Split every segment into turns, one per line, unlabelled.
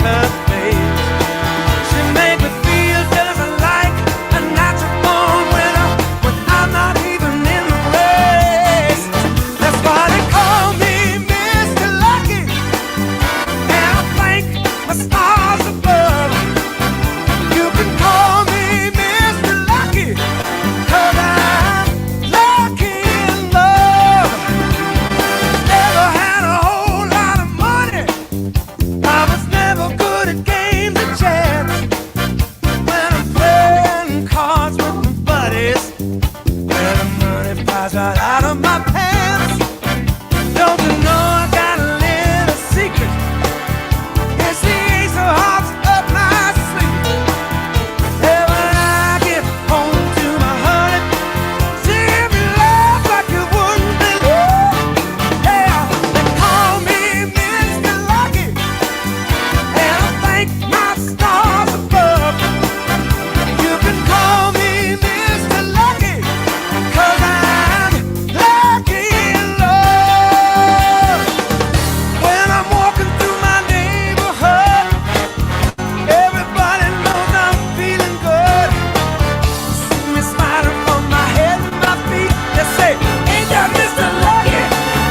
her face. She made me feel just like a natural born winner when I'm not even in the race. That's why they call me Mr. Lucky, and I thank my stars above. You can call me Mr. Lucky, 'cause I'm lucky in love. Never had a whole lot of money. I was never good at games of chance. When I'm playing cards with my buddies, where the money flies right out of my pants. Don't you know I got a little secret? It's the ace of hearts up my sleeve. And when I get home to my honey, she give me love like you wouldn't believe. Yeah, they call me Mr. Lucky, and I thank my stars above. You can call me Mr. Lucky, 'cause I'm lucky in love. When I'm walking through my neighborhood, everybody knows I'm feeling good. See me smiling from my head to my feet. They say, ain't that Mr. Lucky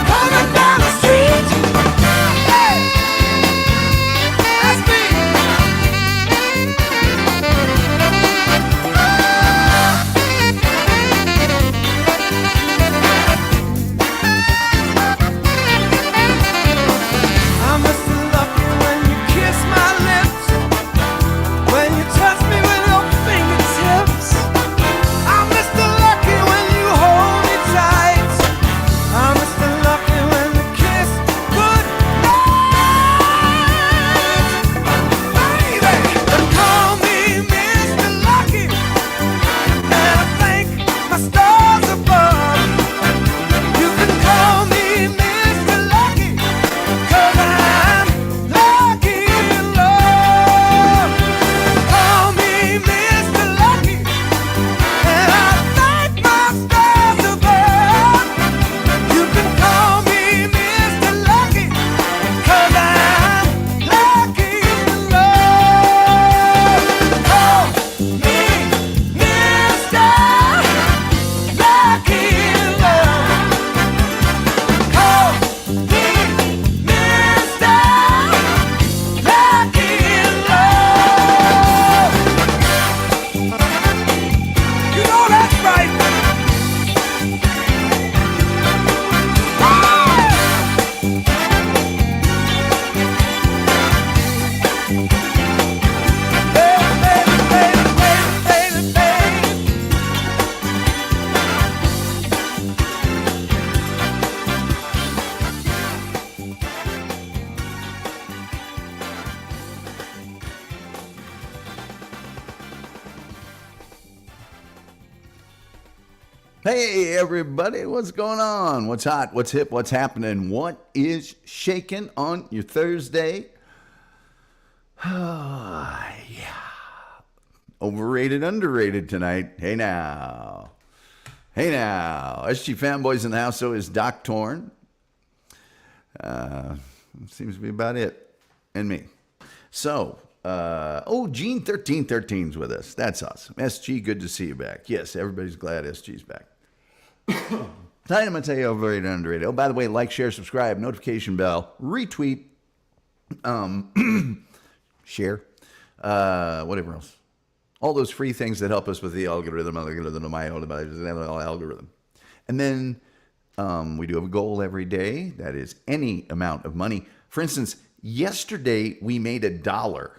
coming down the street? Hey, that's me. I'm Mr. Lucky when you kiss my lips, when you touch me with your fingertips. I'm Mr. Lucky when you hold me tight. I'm Mr. Lucky when you kiss good night. Baby, they call me Mr. Lucky, and I thank my stars above. You can call me Mr. Lucky, 'cause I'm lucky in love. Call me Mr. Lucky, and I thank my stars above. You can call me Mr. Lucky, 'cause I'm lucky in love. Call me Mr. Lucky in love. Call me Mr. Lucky in love. You know that's right. Baby, baby, baby, baby, baby, baby.
Hey, everybody, what's going on? What's hot? What's hip? What's happening? What is shaking on your Thursday? Yeah. Overrated, underrated tonight. Hey now. Hey now. SG fanboys in the house, so is Doc Torn. Seems to be about it. And me. So, Gene 1313's with us. That's awesome. SG, good to see you back. Yes, everybody's glad SG's back. Tonight I'm going to tell you overrated and underrated. Oh, by the way, like, share, subscribe, notification bell, retweet, share, whatever else. All those free things that help us with the algorithm. And then we do have a goal every day. That is any amount of money. For instance, yesterday we made $1.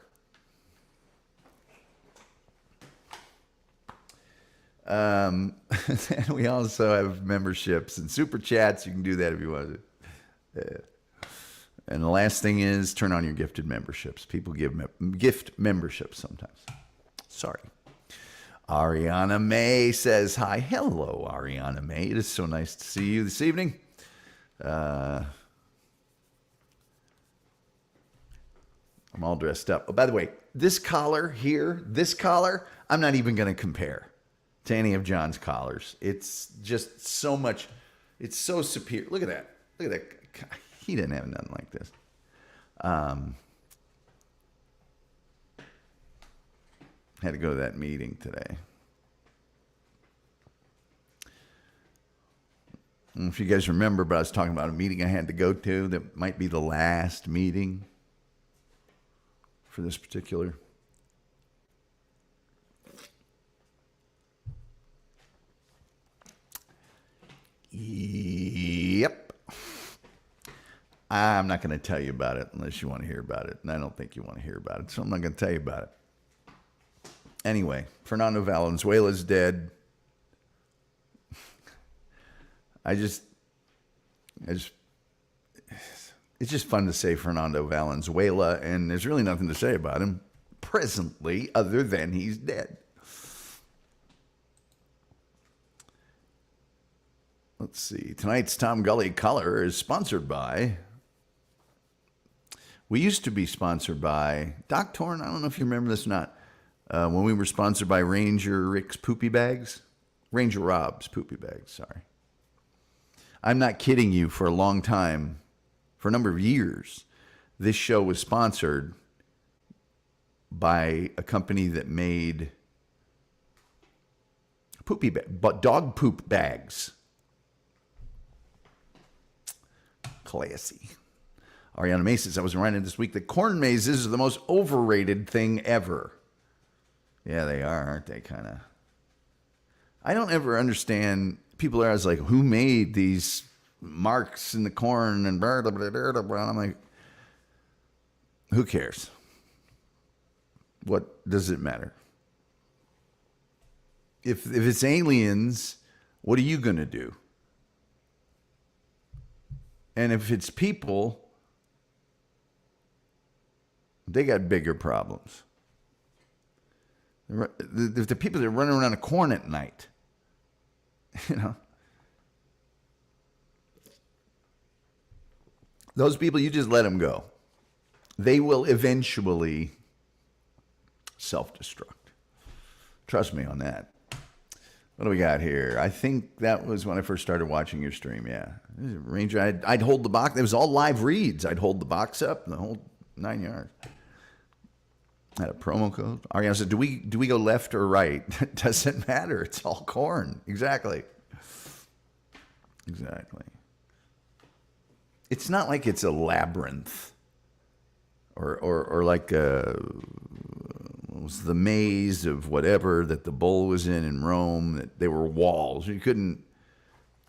And we also have memberships and super chats. You can do that if you want to. And the last thing is turn on your gifted memberships. People give gift memberships sometimes. Sorry. Ariana May says hi. Hello, Ariana May. It is so nice to see you this evening. I'm all dressed up. Oh, by the way, this collar here, I'm not even going to compare to any of John's collars. It's just so much. It's so superior. Look at that. Look at that. He didn't have nothing like this. Had to go to that meeting today. I don't know if you guys remember, but I was talking about a meeting I had to go to that might be the last meeting for this particular. Yep. I'm not going to tell you about it unless you want to hear about it. And I don't think you want to hear about it, so I'm not going to tell you about it. Anyway, Fernando Valenzuela's dead. It's just fun to say Fernando Valenzuela, and there's really nothing to say about him presently other than he's dead. Let's see. Tonight's Tom Gully Color is sponsored by... We used to be sponsored by Doc Torn. I don't know if you remember this or not. When we were sponsored by Ranger Rick's Poopy Bags. Ranger Rob's Poopy Bags, sorry. I'm not kidding you. For a long time, for a number of years, this show was sponsored by a company that made dog poop bags. Classy. Ariana Mace says, I was reminded this week that corn mazes are the most overrated thing ever. Yeah, they are, aren't they? Kind of. I don't ever understand. People are always like, who made these marks in the corn and blah, blah, blah, blah, blah. And I'm like, who cares? What does it matter? If it's aliens, what are you going to do? And if it's people, they got bigger problems. The people that are running around the corn at night, those people, you just let them go. They will eventually self-destruct. Trust me on that. What do we got here? I think that was when I first started watching your stream. Yeah, Ranger. I'd hold the box. It was all live reads. I'd hold the box up and the whole 9 yards. Had a promo code. Ariana said, "Do we go left or right? It doesn't matter. It's all corn." Exactly. It's not like it's a labyrinth, or like what was the maze of whatever that the bull was in Rome. That they were walls. You couldn't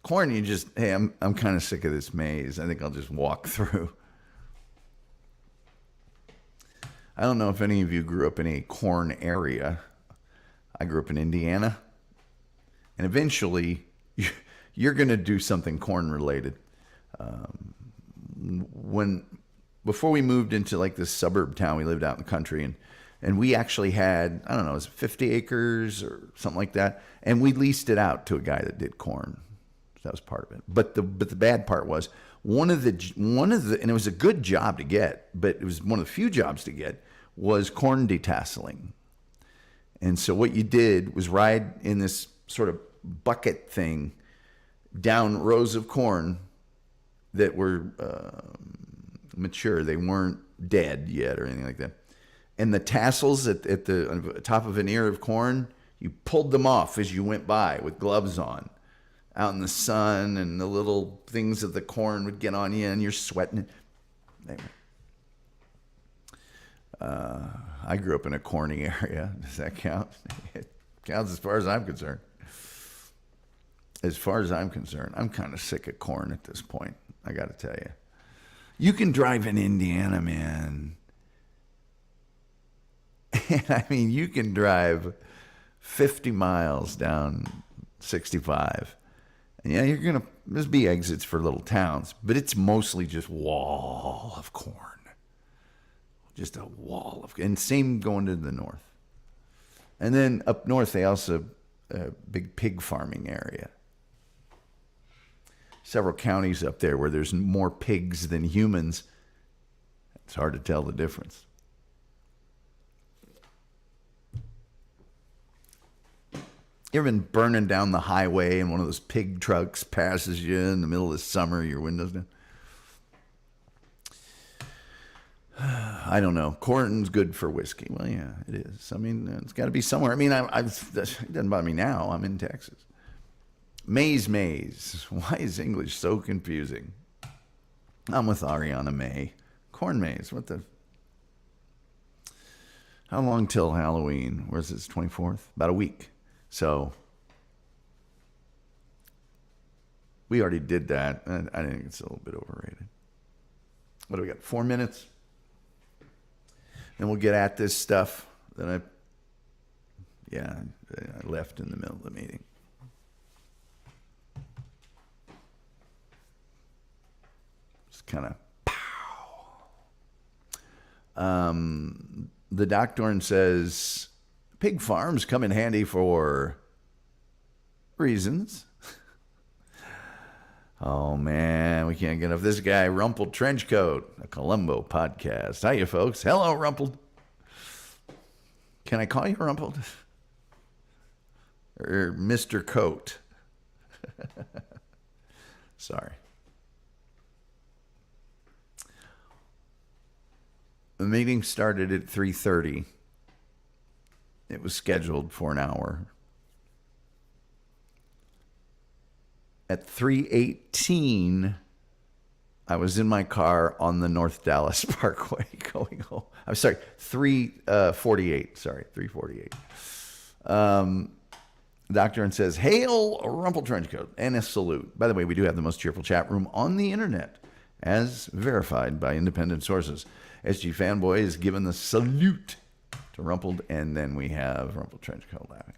corn. You just, hey, I'm kind of sick of this maze. I think I'll just walk through. I don't know if any of you grew up in a corn area. I grew up in Indiana. And eventually, you're going to do something corn related. Before we moved into like this suburb town, we lived out in the country, and we actually had, I don't know, it was 50 acres or something like that. And we leased it out to a guy that did corn. So that was part of it. But the bad part was one of the, and it was a good job to get, but it was one of the few jobs to get, was corn detasseling. And so what you did was ride in this sort of bucket thing down rows of corn that were mature. They weren't dead yet or anything like that. And the tassels at the top of an ear of corn, you pulled them off as you went by with gloves on, out in the sun, and the little things of the corn would get on you and you're sweating. Anyway. I grew up in a corny area. Does that count? It counts as far as I'm concerned. As far as I'm concerned, I'm kind of sick of corn at this point. I got to tell you. You can drive in Indiana, man. And I mean, you can drive 50 miles down 65. And yeah, there's be exits for little towns, but it's mostly just wall of corn. Just a wall of, and same going to the north. And then up north, they also a big pig farming area. Several counties up there where there's more pigs than humans. It's hard to tell the difference. You ever been burning down the highway and one of those pig trucks passes you in the middle of the summer, your windows down? I don't know. Corn's good for whiskey. Well, yeah, it is. I mean, it's got to be somewhere. I mean, it doesn't bother me now. I'm in Texas. Maze. Why is English so confusing? I'm with Ariana May. Corn maze. What the? How long till Halloween? Where's this? 24th? About a week. So we already did that. I think it's a little bit overrated. What do we got? 4 minutes? And we'll get at this stuff that I left in the middle of the meeting. Just kind of pow. The Doctorn says, pig farms come in handy for reasons. Oh, man, we can't get enough. This guy, Rumpled Trenchcoat, a Columbo podcast. Hiya, folks. Hello, Rumpled. Can I call you Rumpled? Or Mr. Coat? Sorry. The meeting started at 3:30. It was scheduled for an hour. At 3:18, I was in my car on the North Dallas Parkway going home. I'm sorry, 3:48. Sorry, 3:48. The Doctor says, "Hail, Rumpled Trenchcoat," and a salute. By the way, we do have the most cheerful chat room on the internet, as verified by independent sources. SG Fanboy is given the salute to Rumpled, and then we have Rumpled Trenchcoat laughing.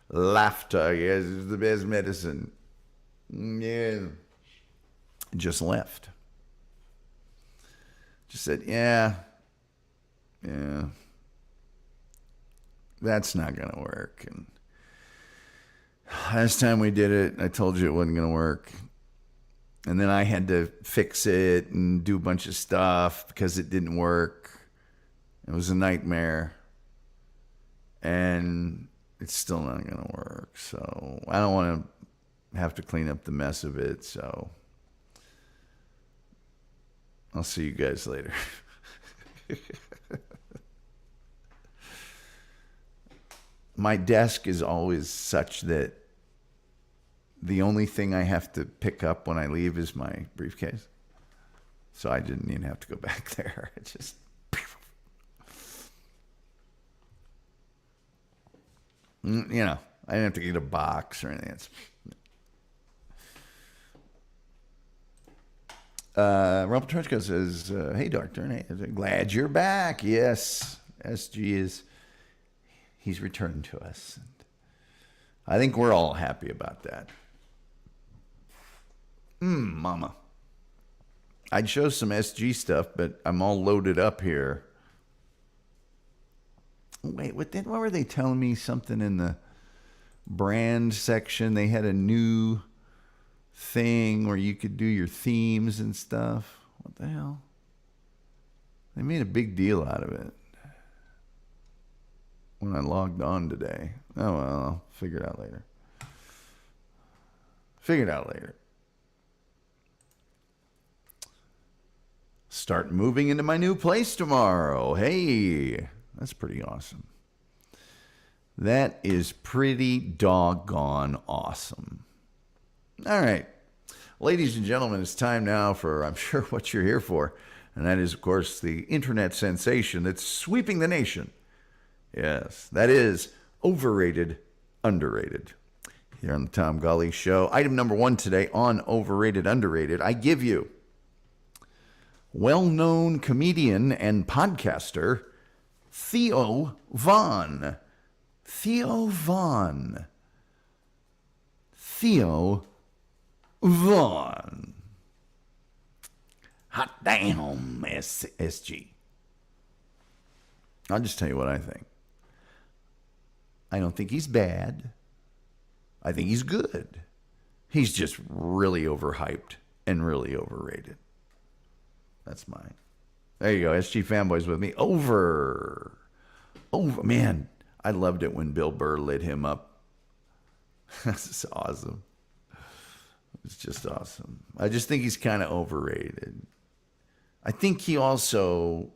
Laughter, yes, is the best medicine. Yeah. Just left. Just said, yeah. That's not going to work. And last time we did it, I told you it wasn't going to work. And then I had to fix it and do a bunch of stuff because it didn't work. It was a nightmare. And it's still not going to work. So I don't want to have to clean up the mess of it. So I'll see you guys later. My desk is always such that the only thing I have to pick up when I leave is my briefcase. So I didn't even have to go back there. It just... I didn't have to get a box or anything. Rumple Trenchcoat says, hey, Doctor, hey, glad you're back. Yes, SG is, he's returned to us. I think we're all happy about that. Mama. I'd show some SG stuff, but I'm all loaded up here. Wait, what were they telling me? Something in the brand section. They had a new thing where you could do your themes and stuff. What the hell? They made a big deal out of it when I logged on today. Oh, well, I'll figure it out later. Start moving into my new place tomorrow. Hey, that's pretty awesome. That is pretty doggone awesome. All right. Ladies and gentlemen, it's time now for, I'm sure, what you're here for. And that is, of course, the internet sensation that's sweeping the nation. Yes, that is Overrated, Underrated. Here on the Tom Gully Show. Item number 1 today on Overrated, Underrated. I give you well-known comedian and podcaster Theo Von. Theo Von. Hot damn, SG. I'll just tell you what I think. I don't think he's bad. I think he's good. He's just really overhyped and really overrated. That's mine. There you go. SG Fanboy's with me. Over. Man, I loved it when Bill Burr lit him up. That's awesome. It's just awesome. I just think he's kind of overrated. I think he also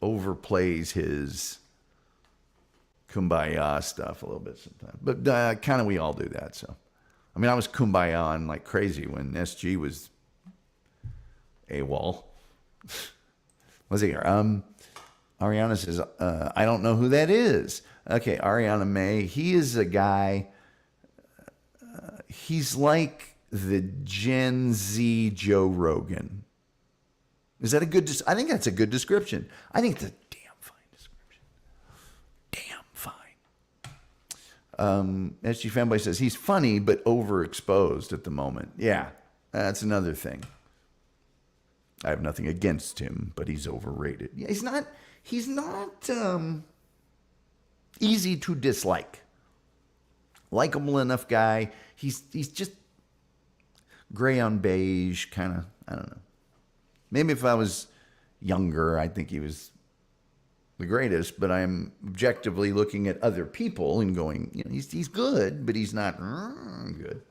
overplays his kumbaya stuff a little bit sometimes. But kind of we all do that. So, I mean, I was kumbayaing like crazy when SG was AWOL. Let's see here. Ariana says, I don't know who that is. Okay, Ariana May. He is a guy, he's like the Gen Z Joe Rogan. Is that a good, I think that's a good description. I think it's a damn fine description. Damn fine. SG Fanboy says, he's funny, but overexposed at the moment. Yeah, that's another thing. I have nothing against him, but he's overrated. Yeah, he's not easy to dislike. Likeable enough guy. He's just gray on beige, kind of, I don't know. Maybe if I was younger, I'd think he was the greatest, but I'm objectively looking at other people and going, you know, he's good, but he's not good.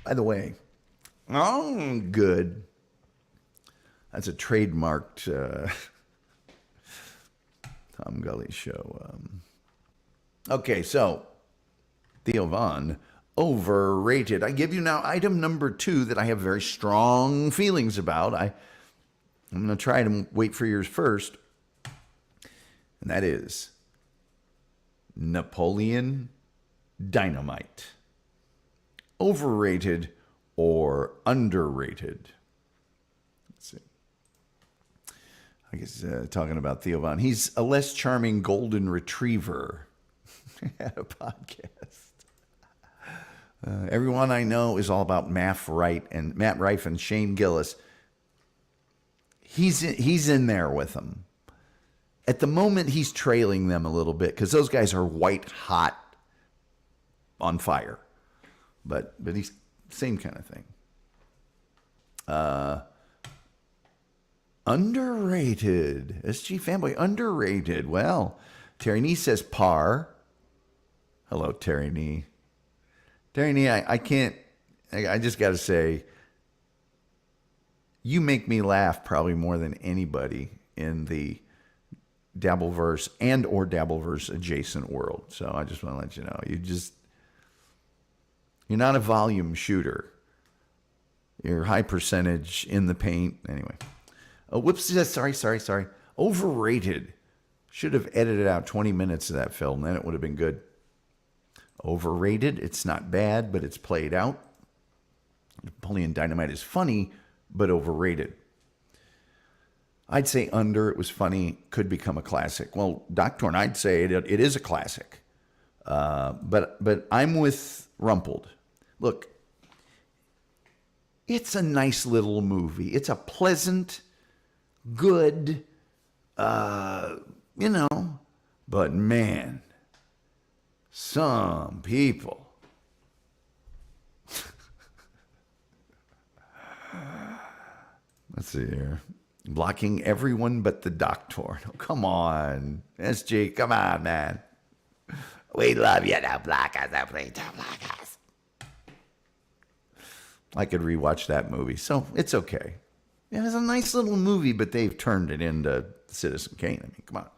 By the way, good. That's a trademarked Tom Gully show. Okay, so Theo Von, overrated. I give you now item number 2 that I have very strong feelings about. I'm going to try to wait for yours first, and that is Napoleon Dynamite. Overrated or underrated? Let's see. I guess talking about Theo Von. He's a less charming golden retriever. Had a podcast. Everyone I know is all about Matt Rife and Shane Gillis. He's in there with them. At the moment, he's trailing them a little bit because those guys are white hot on fire. But he's same kind of thing. Underrated. SG Fanboy, underrated. Well, Terry Nee says par. Hello, Terry Nee. Terry Nee, I can't, I just got to say, you make me laugh probably more than anybody in the Dabbleverse and or Dabbleverse adjacent world. So I just want to let you know, you're not a volume shooter. You're high percentage in the paint. Anyway. Oh, whoops. Sorry. Overrated. Should have edited out 20 minutes of that film. Then it would have been good. Overrated. It's not bad, but it's played out. Napoleon Dynamite is funny, but overrated. I'd say under. It was funny. Could become a classic. Well, Doc Torn, I'd say it is a classic. But I'm with Rumpled. Look, it's a nice little movie. It's a pleasant, good, but man, some people. Let's see here. Blocking everyone but the doctor. Oh, come on. SG, come on, man. We love you, don't block us, please don't block us. I could rewatch that movie, so it's okay. Yeah, it's a nice little movie, but they've turned it into Citizen Kane. I mean, come on.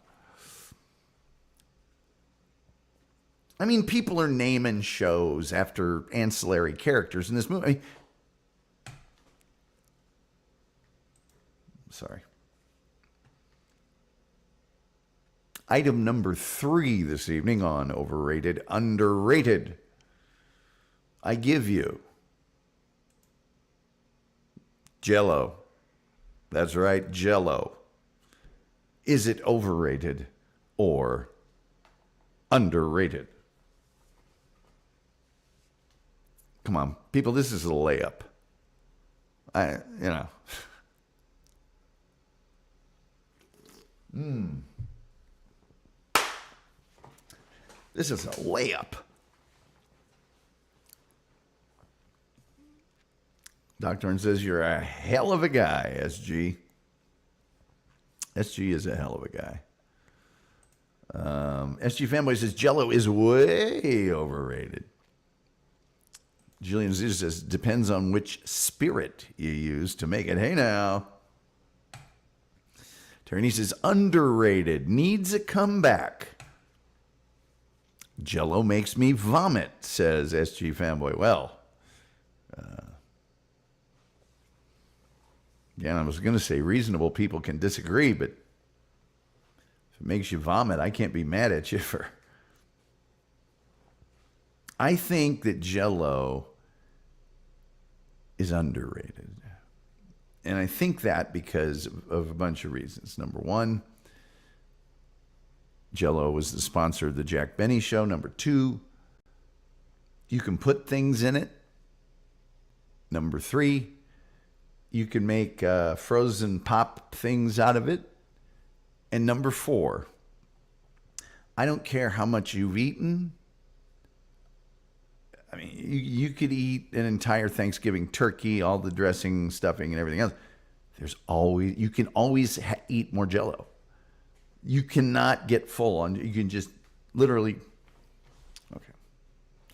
I mean, people are naming shows after ancillary characters in this movie. I mean, sorry. Item number 3 this evening on Overrated, Underrated. I give you Jell-O. That's right, Jell-O. Is it overrated or underrated? Come on, people, this is a layup. This is a layup. Dr. says, you're a hell of a guy, SG. SG is a hell of a guy. SG Fanboy says, Jell-O is way overrated. Julian Z says, depends on which spirit you use to make it. Hey now. Terry says, underrated, needs a comeback. Jell-O makes me vomit, says SG Fanboy. Well, yeah, I was going to say reasonable people can disagree, but if it makes you vomit, I can't be mad at you for... I think that Jell-O is underrated. And I think that because of a bunch of reasons. Number one, Jell-O was the sponsor of the Jack Benny Show. Number two, you can put things in it. Number three, you can make frozen pop things out of it. And number four, I don't care how much you've eaten. I mean, you could eat an entire Thanksgiving turkey, all the dressing, stuffing, and everything else. You can always eat more Jell-O. You cannot get full on. You can just literally. Okay.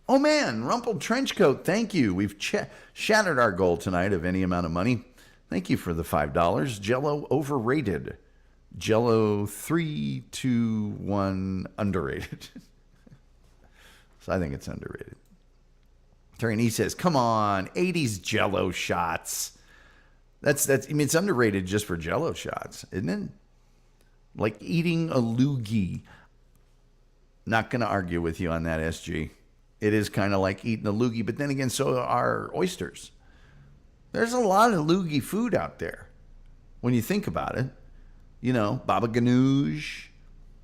Oh man, Rumpled Trenchcoat. Thank you. We've shattered our goal tonight of any amount of money. Thank you for the $5. Jell-O overrated. Jell-O 3, 2, 1 underrated. So I think it's underrated. Terry Nee says, come on, 80s Jell-O shots. That's I mean, it's underrated just for Jell-O shots, isn't it? Like eating a loogie. Not going to argue with you on that, SG. It is kind of like eating a loogie, but then again, so are oysters. There's a lot of loogie food out there when you think about it. You know, baba ganoush.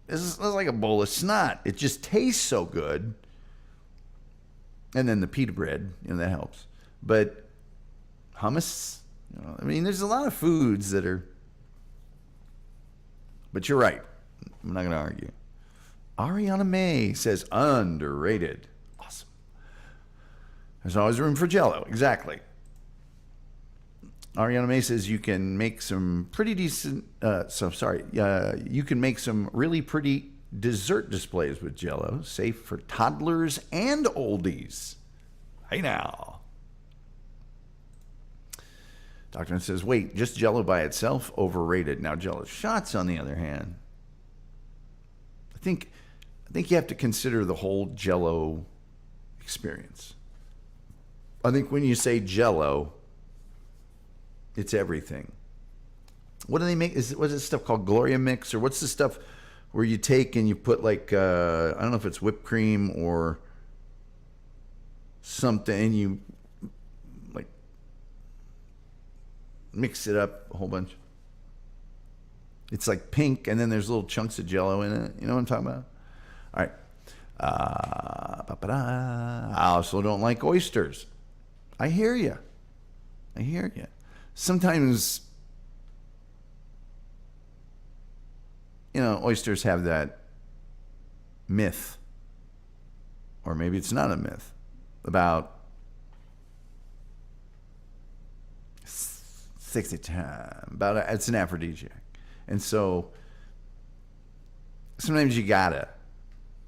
This is like a bowl of snot. It just tastes so good. And then the pita bread, that helps. But hummus, I mean, there's a lot of foods that are. But you're right. I'm not going to argue. Ariana May says underrated. Awesome. There's always room for Jell-O. Exactly. Ariana May says you can make some pretty decent. You can make some really pretty dessert displays with Jell-O, safe for toddlers and oldies. Hey now. Doctor says, wait, just Jell-O by itself? Overrated. Now Jell-O shots, on the other hand, I think you have to consider the whole Jell-O experience. I think when you say Jell-O, it's everything. What do they make? What's this stuff called Gloria Mix? Or what's the stuff where you take and you put like, I don't know if it's whipped cream or something, and you like mix it up a whole bunch. It's like pink, and then there's little chunks of Jell-O in it. You know what I'm talking about? All right. I also don't like oysters. I hear you. Sometimes, oysters have that myth, or maybe it's not a myth, about 60 times. It's an aphrodisiac. And so sometimes you gotta,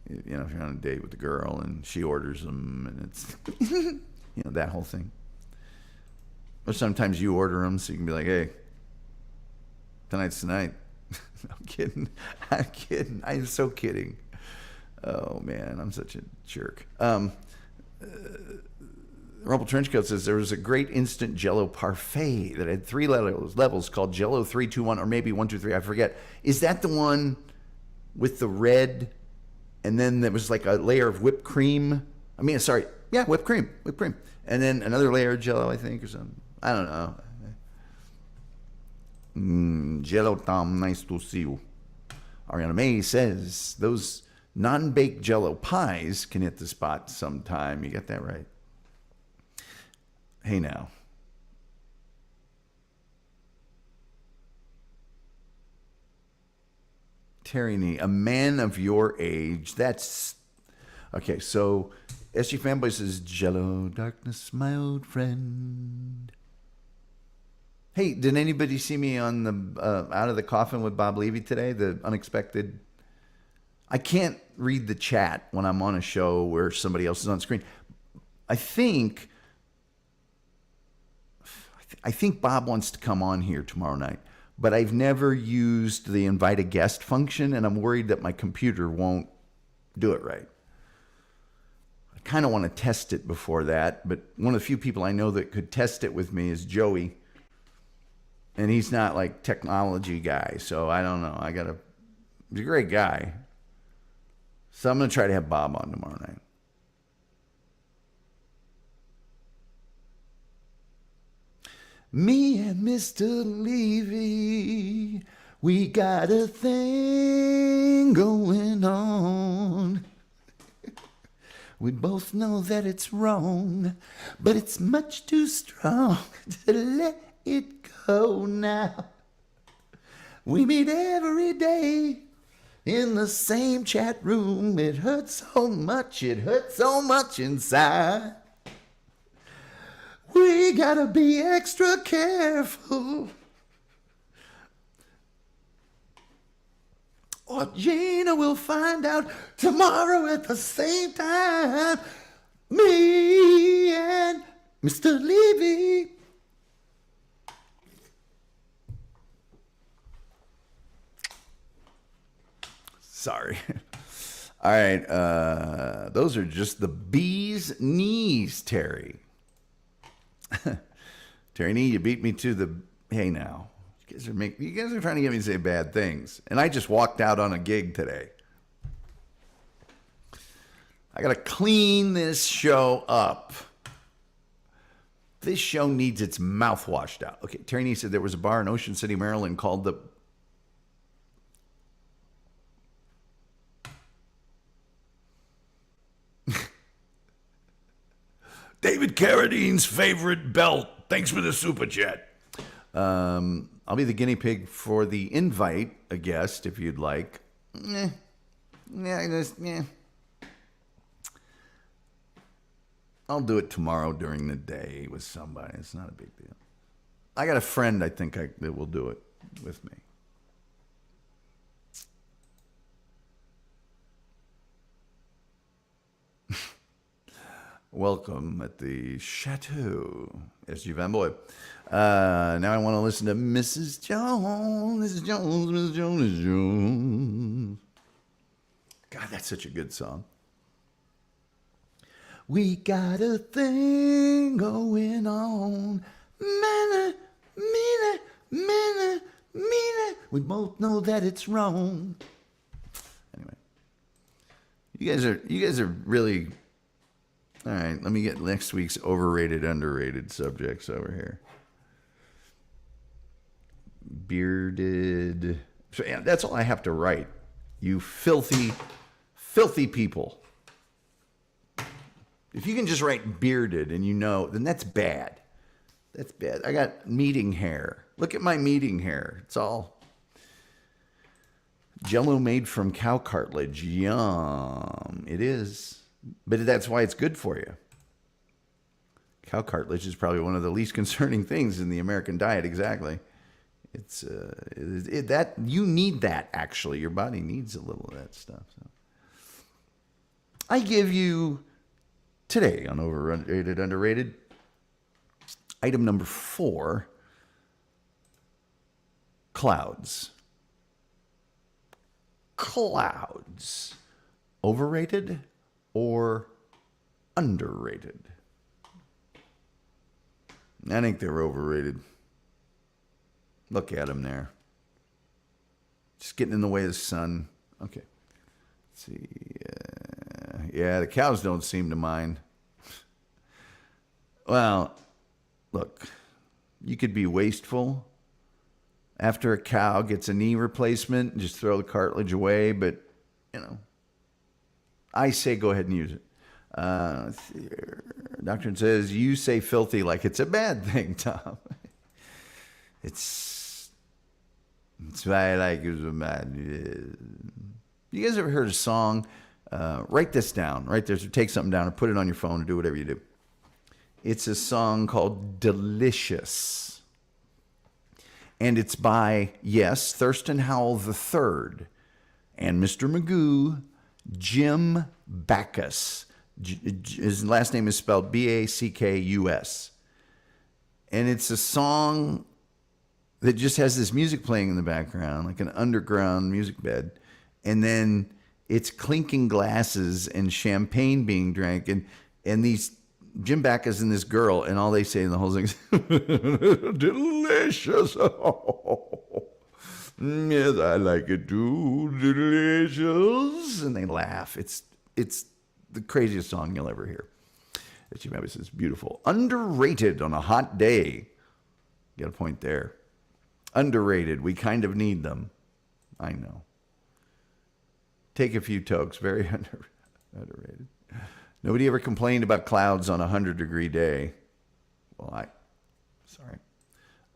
if you're on a date with a girl and she orders them and it's, that whole thing. Or sometimes you order them so you can be like, hey, tonight's tonight. I'm kidding. I'm so kidding. Oh, man, I'm such a jerk. Rumple Trenchcoat says there was a great instant Jell-O parfait that had 3 levels called Jell-O 3, 2, 1, or maybe 1, 2, 3. I forget. Is that the one with the red, and then there was like a layer of whipped cream? Whipped cream. And then another layer of Jell-O, I think, or something. I don't know. Jell-O Tom, nice to see you. Ariana May says those non-baked Jell-O pies can hit the spot sometime. You get that right. Hey now. Terry Nee, a man of your age. That's okay. So SG Fanboy says, Jell-O darkness, my old friend. Hey, did anybody see me on the Out of the Coffin with Bob Levy today? The unexpected. I can't read the chat when I'm on a show where somebody else is on screen. I think I think Bob wants to come on here tomorrow night, but I've never used the invite a guest function, and I'm worried that my computer won't do it right. I kind of want to test it before that, but one of the few people I know that could test it with me is Joey, and he's not like technology guy, so I don't know. He's a great guy. So I'm going to try to have Bob on tomorrow night. Me and Mr. Levy, we got a thing going on. We both know that it's wrong, but it's much too strong to let it go now. We meet every day in the same chat room. It hurts so much inside. We gotta be extra careful, or Gina will find out tomorrow at the same time. Me and Mr. Levy. Sorry. All right. Those are just the bee's knees, Terry. Terry Nee, you beat me to the... Hey, now. You guys are trying to get me to say bad things. And I just walked out on a gig today. I got to clean this show up. This show needs its mouth washed out. Okay, Terry Nee said there was a bar in Ocean City, Maryland called the... David Carradine's favorite belt. Thanks for the super chat. I'll be the guinea pig for the invite, a guest, if you'd like. I'll do it tomorrow during the day with somebody. It's not a big deal. I got a friend I think that will do it with me. Welcome at the Chateau, S.G. Van Boy. Now I want to listen to Mrs. Jones. Mrs. Jones, Mrs. Jones, Mrs. Jones. God, that's such a good song. We got a thing going on. Mana, mina, mina, mina. We both know that it's wrong. Anyway, you guys are really... All right, let me get next week's overrated, underrated subjects over here. Bearded. So yeah, that's all I have to write. You filthy, filthy people. If you can just write bearded and you know, then that's bad. That's bad. I got meeting hair. Look at my meeting hair. It's all Jell-O made from cow cartilage. Yum. It is. But that's why it's good for you. Cow cartilage is probably one of the least concerning things in the American diet. Exactly. It's that you need that, actually. Your body needs a little of that stuff. So. I give you today on Overrated, Underrated, item number 4, clouds. Clouds. Overrated or underrated? I think they're overrated. Look at them there. Just getting in the way of the sun. Okay. Let's see. Yeah, the cows don't seem to mind. Well, look, you could be wasteful. After a cow gets a knee replacement, just throw the cartilage away, but, you know, I say go ahead and use it. Doctor says, you say filthy like it's a bad thing, Tom. It's why I like it. You guys ever heard a song? Write this down, right there. So take something down or put it on your phone or do whatever you do. It's a song called Delicious. And it's by, yes, Thurston Howell III and Mr. Magoo, Jim Backus. His last name is spelled Backus. And it's a song that just has this music playing in the background, like an underground music bed. And then it's clinking glasses and champagne being drank. And these Jim Backus and this girl, and all they say in the whole thing is, delicious. Yes, I like it too. Delicious. And they laugh. It's the craziest song you'll ever hear. Jim Backus is beautiful. Underrated on a hot day. Got a point there. Underrated. We kind of need them. I know. Take a few tokes. Very underrated. Nobody ever complained about clouds on a 100-degree day. Well, sorry.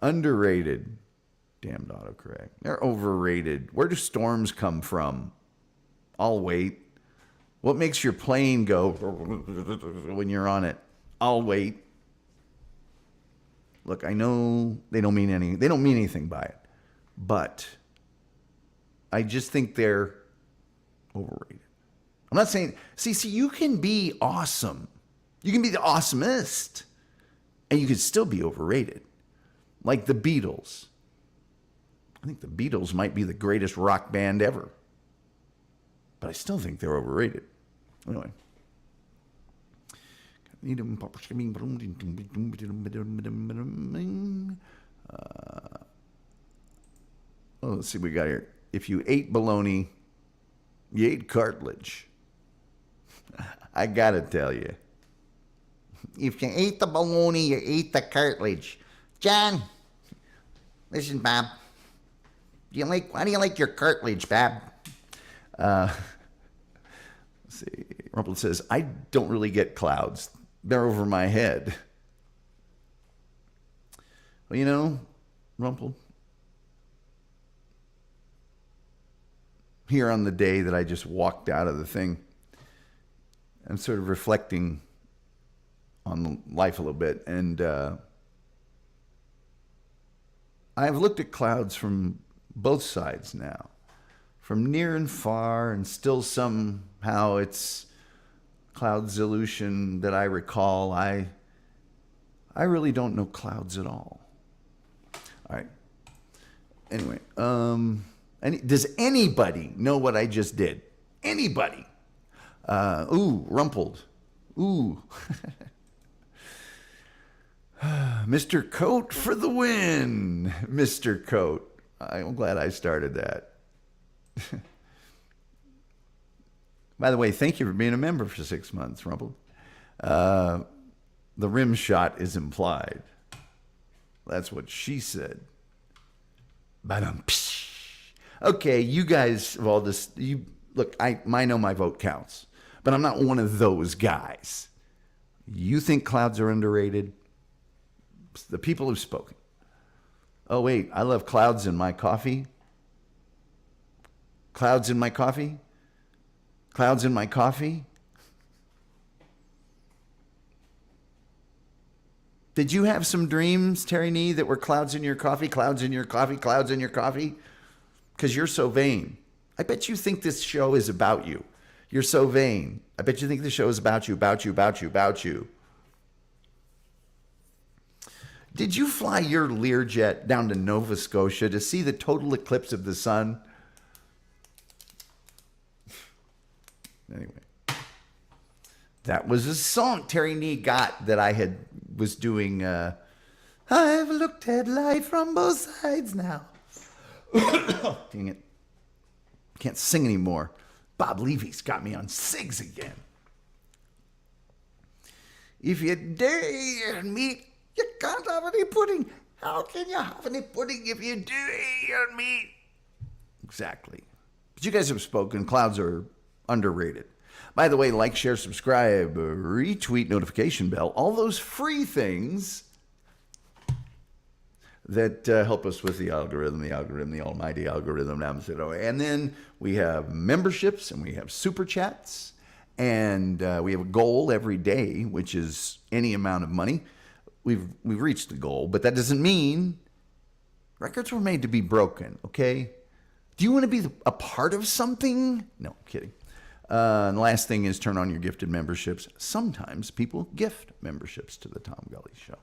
Underrated. Damned autocorrect. They're overrated. Where do storms come from? I'll wait. What makes your plane go when you're on it? I'll wait. Look, I know they don't mean anything by it. But I just think they're overrated. I'm not saying, see, you can be awesome. You can be the awesomest. And you can still be overrated. Like the Beatles. I think the Beatles might be the greatest rock band ever. But I still think they're overrated. Anyway. Let's see what we got here. If you ate bologna, you ate cartilage. I gotta tell you. If you ate the bologna, you ate the cartilage. John, listen, Bob. How do you like your cartilage, Bob? Let's see. Rumple says, I don't really get clouds. They're over my head. Well, you know, Rumple, here on the day that I just walked out of the thing, I'm sort of reflecting on life a little bit. And I've looked at clouds from both sides now, from near and far, and still somehow it's clouds illusion that I recall. I really don't know clouds at all. All right. Anyway, does anybody know what I just did? Anybody? Rumpled. Ooh. Mr. Coat for the win. Mr. Coat. I'm glad I started that. By the way, thank you for being a member for 6 months, Rumpled. The rim shot is implied. That's what she said. Okay, you guys have all this. Look, I know my vote counts, but I'm not one of those guys. You think clouds are underrated? The people who've spoken. Oh, wait, I love clouds in my coffee. Clouds in my coffee? Clouds in my coffee? Did you have some dreams, Terry Nee, that were clouds in your coffee, clouds in your coffee, clouds in your coffee? Because you're so vain. I bet you think this show is about you. You're so vain. I bet you think this show is about you, about you, about you, about you. Did you fly your Learjet down to Nova Scotia to see the total eclipse of the sun? Anyway, that was a song Terry Nee got that I was doing. I've looked at life from both sides now. Dang it. Can't sing anymore. Bob Levy's got me on SIGs again. If you dare meet, you can't have any pudding. How can you have any pudding if you do eat your meat? Exactly. But you guys have spoken. Clouds are underrated. By the way, like, share, subscribe, retweet, notification bell, all those free things that help us with the algorithm, the almighty algorithm. And then we have memberships and we have super chats. And we have a goal every day, which is any amount of money. We've reached the goal, but that doesn't mean records were made to be broken, okay? Do you want to be a part of something? No, I'm kidding. And the last thing is turn on your gifted memberships. Sometimes people gift memberships to the Tom Gully Show.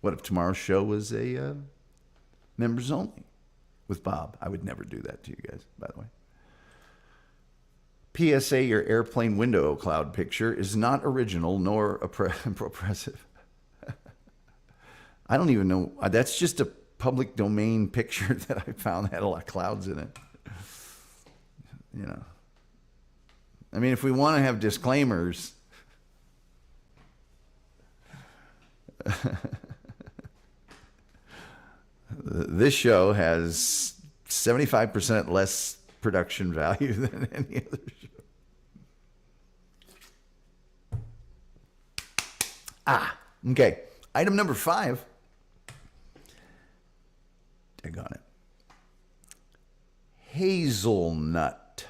What if tomorrow's show was a members only with Bob? I would never do that to you guys, by the way. PSA, your airplane window cloud picture is not original nor oppressive. I don't even know. That's just a public domain picture that I found that had a lot of clouds in it. You know. I mean, if we want to have disclaimers, this show has 75% less production value than any other show. Okay. Item number 5. Daggone it. Hazelnut.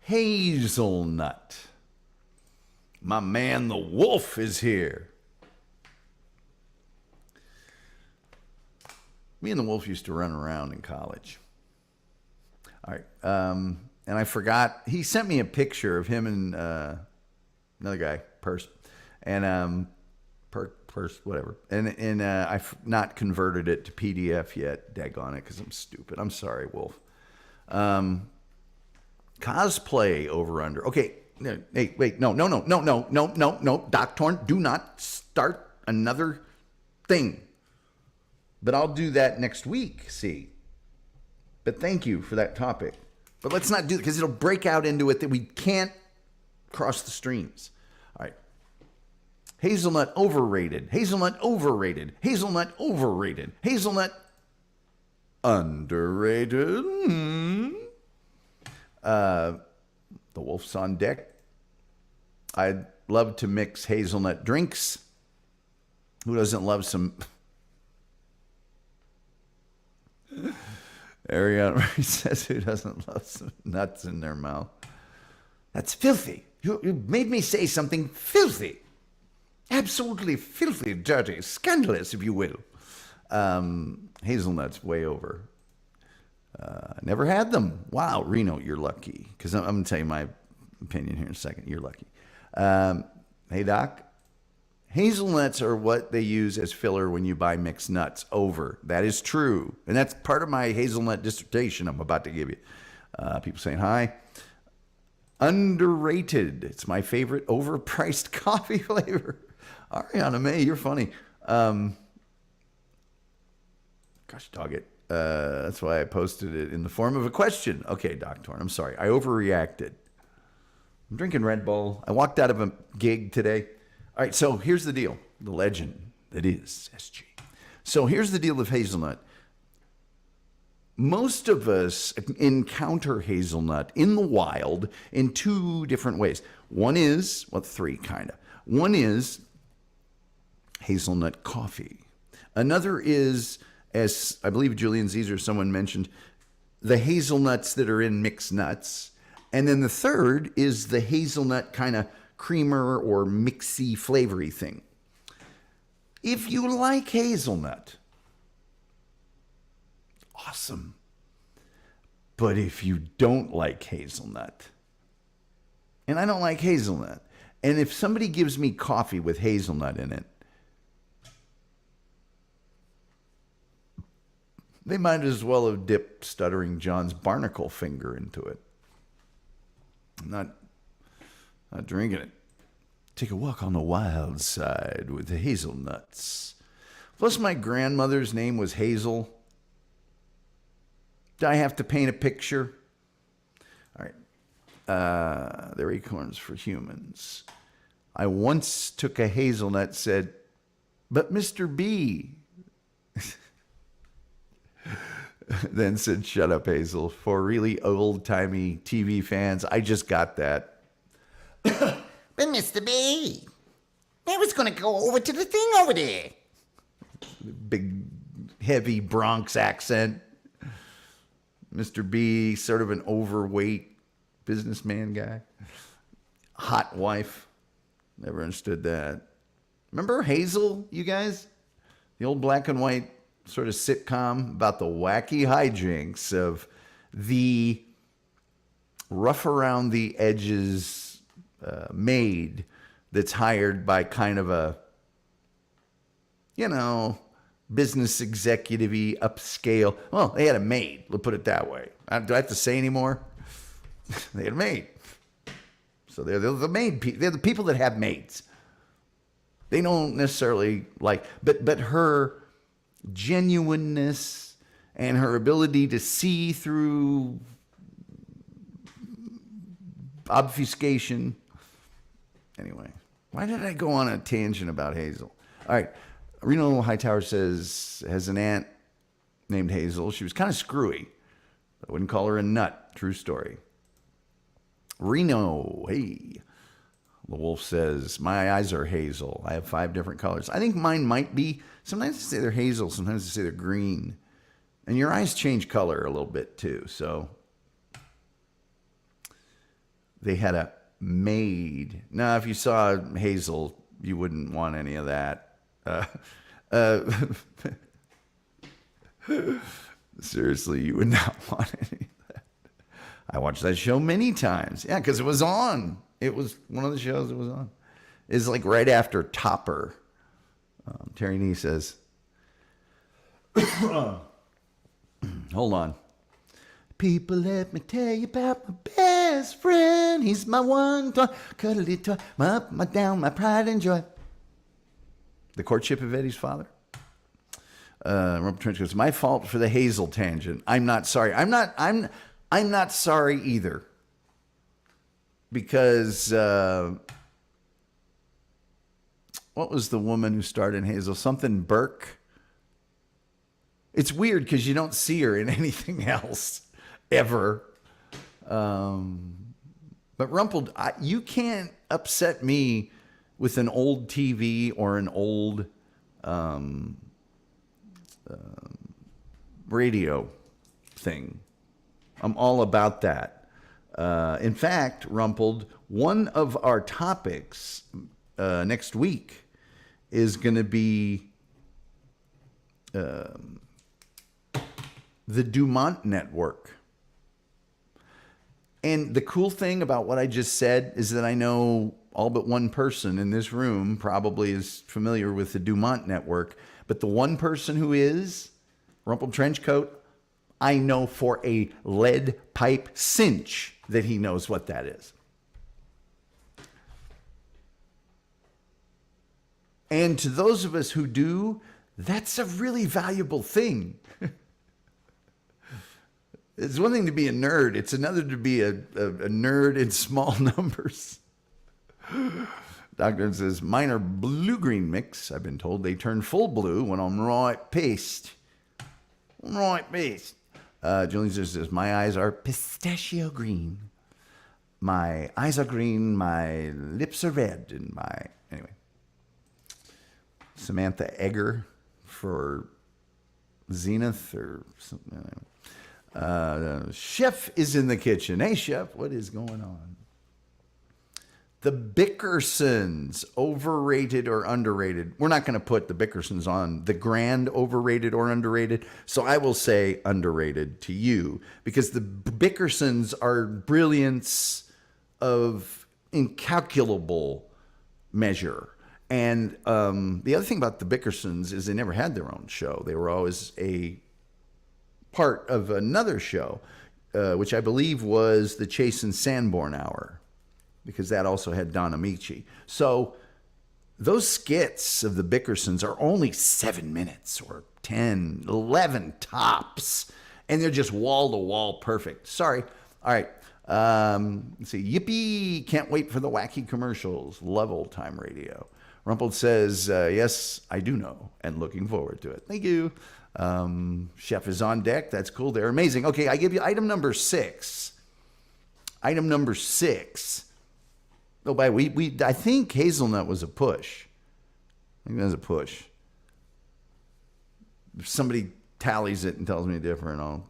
Hazelnut. My man, the wolf, is here. Me and the wolf used to run around in college. All right. And I forgot. He sent me a picture of him and another guy, Purse. And Purse, whatever. And I've not converted it to PDF yet. Daggone it, because I'm stupid. I'm sorry, Wolf. Cosplay over under. Okay. Hey, wait. No. Doc Torn, do not start another thing. But I'll do that next week, see. But thank you for that topic. But let's not do it, because it'll break out into it that we can't cross the streams. All right. Hazelnut overrated. Hazelnut overrated. Hazelnut overrated. Hazelnut underrated. The wolf's on deck. I'd love to mix hazelnut drinks. Who doesn't love some... Ariana says, who doesn't love some nuts in their mouth? That's filthy. You made me say something filthy. Absolutely filthy, dirty, scandalous, if you will. Hazelnuts, way over. Never had them. Wow, Reno, you're lucky. Because I'm going to tell you my opinion here in a second. You're lucky. Hey, Doc. Hazelnuts are what they use as filler when you buy mixed nuts. Over. That is true. And that's part of my hazelnut dissertation I'm about to give you. People saying hi. Underrated. It's my favorite overpriced coffee flavor. Ariana May, you're funny. Gosh, dog it. That's why I posted it in the form of a question. Okay, Doc Torn, I'm sorry. I overreacted. I'm drinking Red Bull. I walked out of a gig today. All right, so here's the deal. The legend that is SG. So here's the deal with hazelnut. Most of us encounter hazelnut in the wild in two different ways. One is, well, three kind of. One is hazelnut coffee. Another is, as I believe Julian Zeser, someone mentioned, the hazelnuts that are in mixed nuts. And then the third is the hazelnut kind of creamer or mixy flavory thing. If you like hazelnut, awesome. But if you don't like hazelnut, and I don't like hazelnut, and if somebody gives me coffee with hazelnut in it, they might as well have dipped Stuttering John's barnacle finger into it. I'm not drinking it. Take a walk on the wild side with the hazelnuts. Plus, my grandmother's name was Hazel. Do I have to paint a picture? All right. They're acorns for humans. I once took a hazelnut, said, but Mr. B. Then said, shut up, Hazel. For really old-timey TV fans, I just got that.
But Mr. B, I was going to go over to the thing over there.
Big, heavy Bronx accent. Mr. B, sort of an overweight businessman guy. Hot wife. Never understood that. Remember Hazel, you guys? The old black and white sort of sitcom about the wacky hijinks of the rough around the edges maid that's hired by kind of a business executive-y, upscale. Well, they had a maid. Let's put it that way. Do I have to say anymore? They had a maid. So they're the maid people. They're the people that have maids. They don't necessarily but her genuineness and her ability to see through obfuscation. Anyway, why did I go on a tangent about Hazel? All right. Reno Hightower has an aunt named Hazel. She was kind of screwy. I wouldn't call her a nut. True story. Reno, hey. The wolf says, my eyes are hazel. I have 5 different colors. I think mine might be, sometimes they say they're hazel, sometimes they say they're green. And your eyes change color a little bit too. So they had a maid. Now, if you saw Hazel, you wouldn't want any of that. Seriously, you would not want any of that. I watched that show many times. Yeah, because it was on. It was one of the shows it was on. It's like right after Topper. Terry Nee says, hold on. People, let me tell you about my best friend. He's my one toy, cuddly toy, my up, my down, my pride and joy. The courtship of Eddie's father. Robert Trench goes, my fault for the Hazel tangent. I'm not sorry. I'm not sorry either. Because what was the woman who starred in Hazel? Something Burke. It's weird because you don't see her in anything else ever. But Rumpled, you can't upset me with an old TV or an old radio thing. I'm all about that. In fact, Rumpled, one of our topics next week is going to be the Dumont Network. And the cool thing about what I just said is that I know all but one person in this room probably is familiar with the Dumont Network. But the one person who is, Rumpled Trenchcoat, I know for a lead pipe cinch that he knows what that is. And to those of us who do, that's a really valuable thing. It's one thing to be a nerd. It's another to be a nerd in small numbers. Doctor says, mine are blue-green mix. I've been told they turn full blue when I'm right paced. Right paced. Julian says, my eyes are pistachio green. My eyes are green. My lips are red. And anyway. Samantha Egger for Zenith or something. Chef is in the kitchen. Hey, Chef, what is going on? The Bickersons, overrated or underrated? We're not going to put the Bickersons on the grand overrated or underrated, so I will say underrated to you because the Bickersons are brilliance of incalculable measure. And the other thing about the Bickersons is they never had their own show. They were always a part of another show, which I believe was the Chase and Sanborn Hour, because that also had Don Amici. So those skits of the Bickersons are only 7 minutes or 10, 11 tops, and they're just wall-to-wall perfect. Sorry. All right. Let's see. Yippee. Can't wait for the wacky commercials. Love old time radio. Rumpled says, yes, I do know, and looking forward to it. Thank you. Chef is on deck. That's cool. They're amazing. Okay, I give you item number 6. Item number 6. Oh, by I think hazelnut was a push. I think that was a push. If somebody tallies it and tells me different, I'll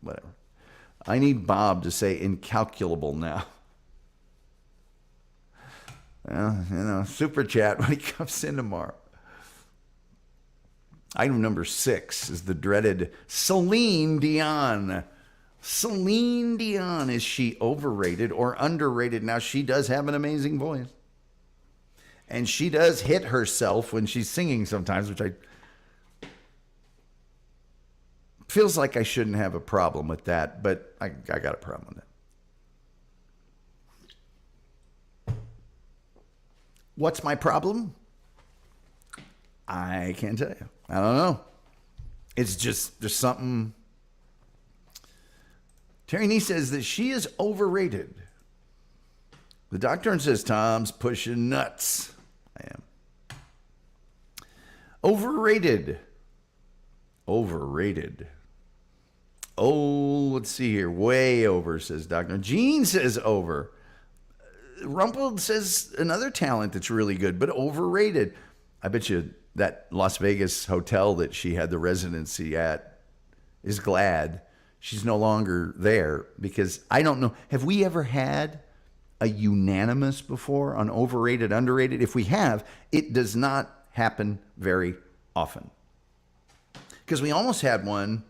whatever. I need Bob to say incalculable now. Well, super chat when he comes in tomorrow. Item number 6 is the dreaded Celine Dion. Celine Dion, is she overrated or underrated? Now, she does have an amazing voice. And she does hit herself when she's singing sometimes, which I feels like I shouldn't have a problem with that, but I got a problem with that. What's my problem? I can't tell you. I don't know. It's just, there's something. Terry Nee says that she is overrated. The doctor says Tom's pushing nuts. I am. Overrated. Overrated. Oh, let's see here. Way over, says Doctor. Gene says over. Rumpled says another talent that's really good, but overrated. I bet you that Las Vegas hotel that she had the residency at is glad she's no longer there, because I don't know. Have we ever had a unanimous before on overrated, underrated? If we have, it does not happen very often. Because we almost had one,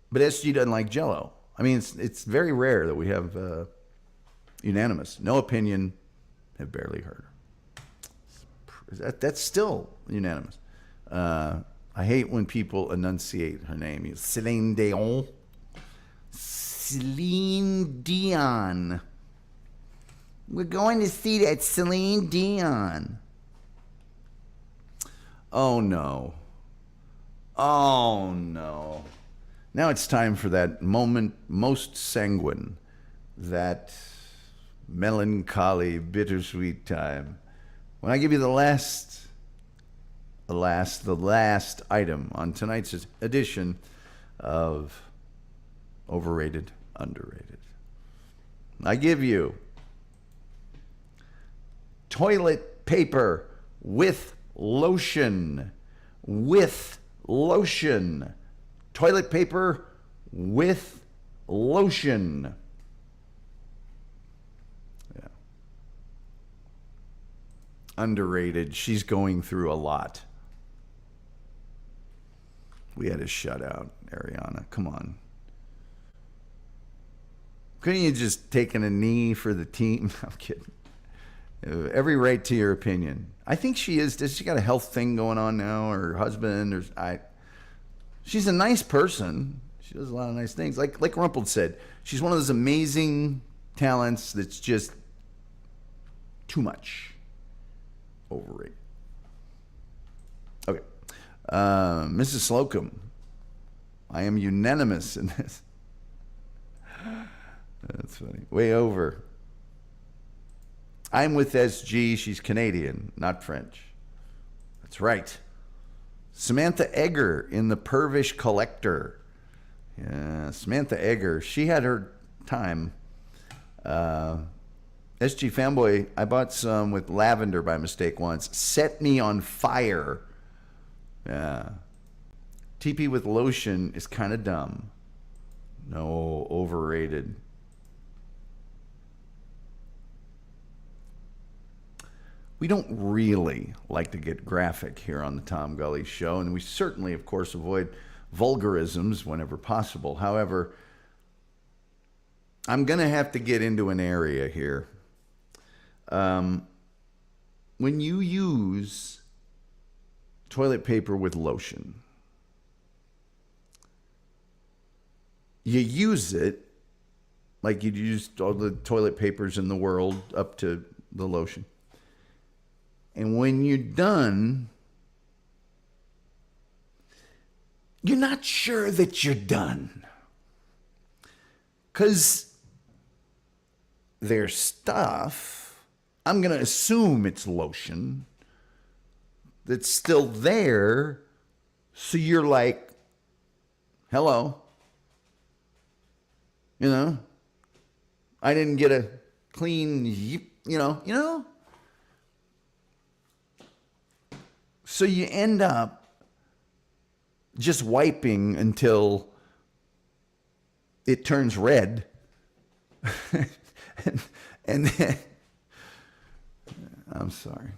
but SG doesn't like Jell-O. I mean, it's very rare that we have unanimous. No opinion, have barely heard her. That's still unanimous. I hate when people enunciate her name. Celine Dion. Celine Dion. We're going to see that Celine Dion. Oh, no. Oh, no. Now it's time for that moment most sanguine, that melancholy, bittersweet time, when I give you the last item on tonight's edition of Overrated, Underrated. I give you toilet paper with lotion. With lotion. Toilet paper with lotion. Yeah. Underrated. She's going through a lot. We had a shutout, Ariana. Come on. Couldn't you just taken a knee for the team? I'm kidding. Every right to your opinion. I think she is. Does she got a health thing going on now? Or her husband? She's a nice person. She does a lot of nice things. Like Rumpled said, she's one of those amazing talents that's just too much. Overrated. Okay. Mrs. Slocum, I am unanimous in this. That's funny. Way over. I'm with SG. She's Canadian, not French. That's right. Samantha Egger in The Pervish Collector. Yeah, Samantha Egger. She had her time. SG Fanboy, I bought some with lavender by mistake once. Set me on fire. Yeah. TP with lotion is kind of dumb. No, overrated. We don't really like to get graphic here on the Tom Gully Show, and we certainly, of course, avoid vulgarisms whenever possible. However, I'm going to have to get into an area here. When you use toilet paper with lotion, you use it like you'd use all the toilet papers in the world up to the lotion. And when you're done, you're not sure that you're done. Because there's stuff, I'm going to assume it's lotion, that's still there. So you're like, hello. You know, I didn't get a clean, you know. So you end up just wiping until it turns red. and then, I'm sorry.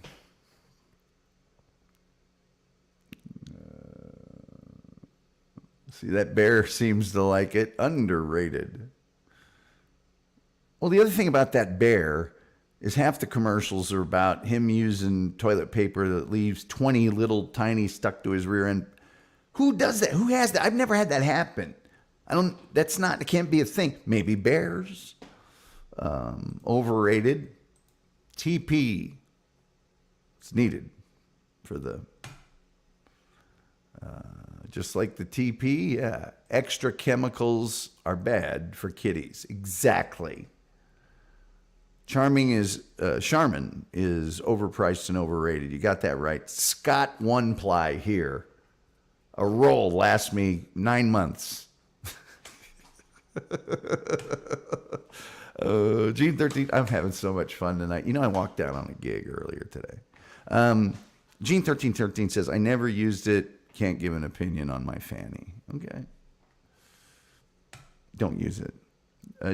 See, that bear seems to like it. Underrated. Well, the other thing about that bear, is half the commercials are about him using toilet paper that leaves 20 little tiny stuck to his rear end. Who does that? Who has that? I've never had that happen. It can't be a thing. Maybe bears. Overrated. TP. It's needed for the, just like the TP, yeah. Extra chemicals are bad for kitties. Exactly. Charmin is overpriced and overrated. You got that right. Scott One Ply here. A roll lasts me 9 months. Gene 13, I'm having so much fun tonight. You know, I walked out on a gig earlier today. Gene 1313 says, I never used it. Can't give an opinion on my fanny. Okay. Don't use it.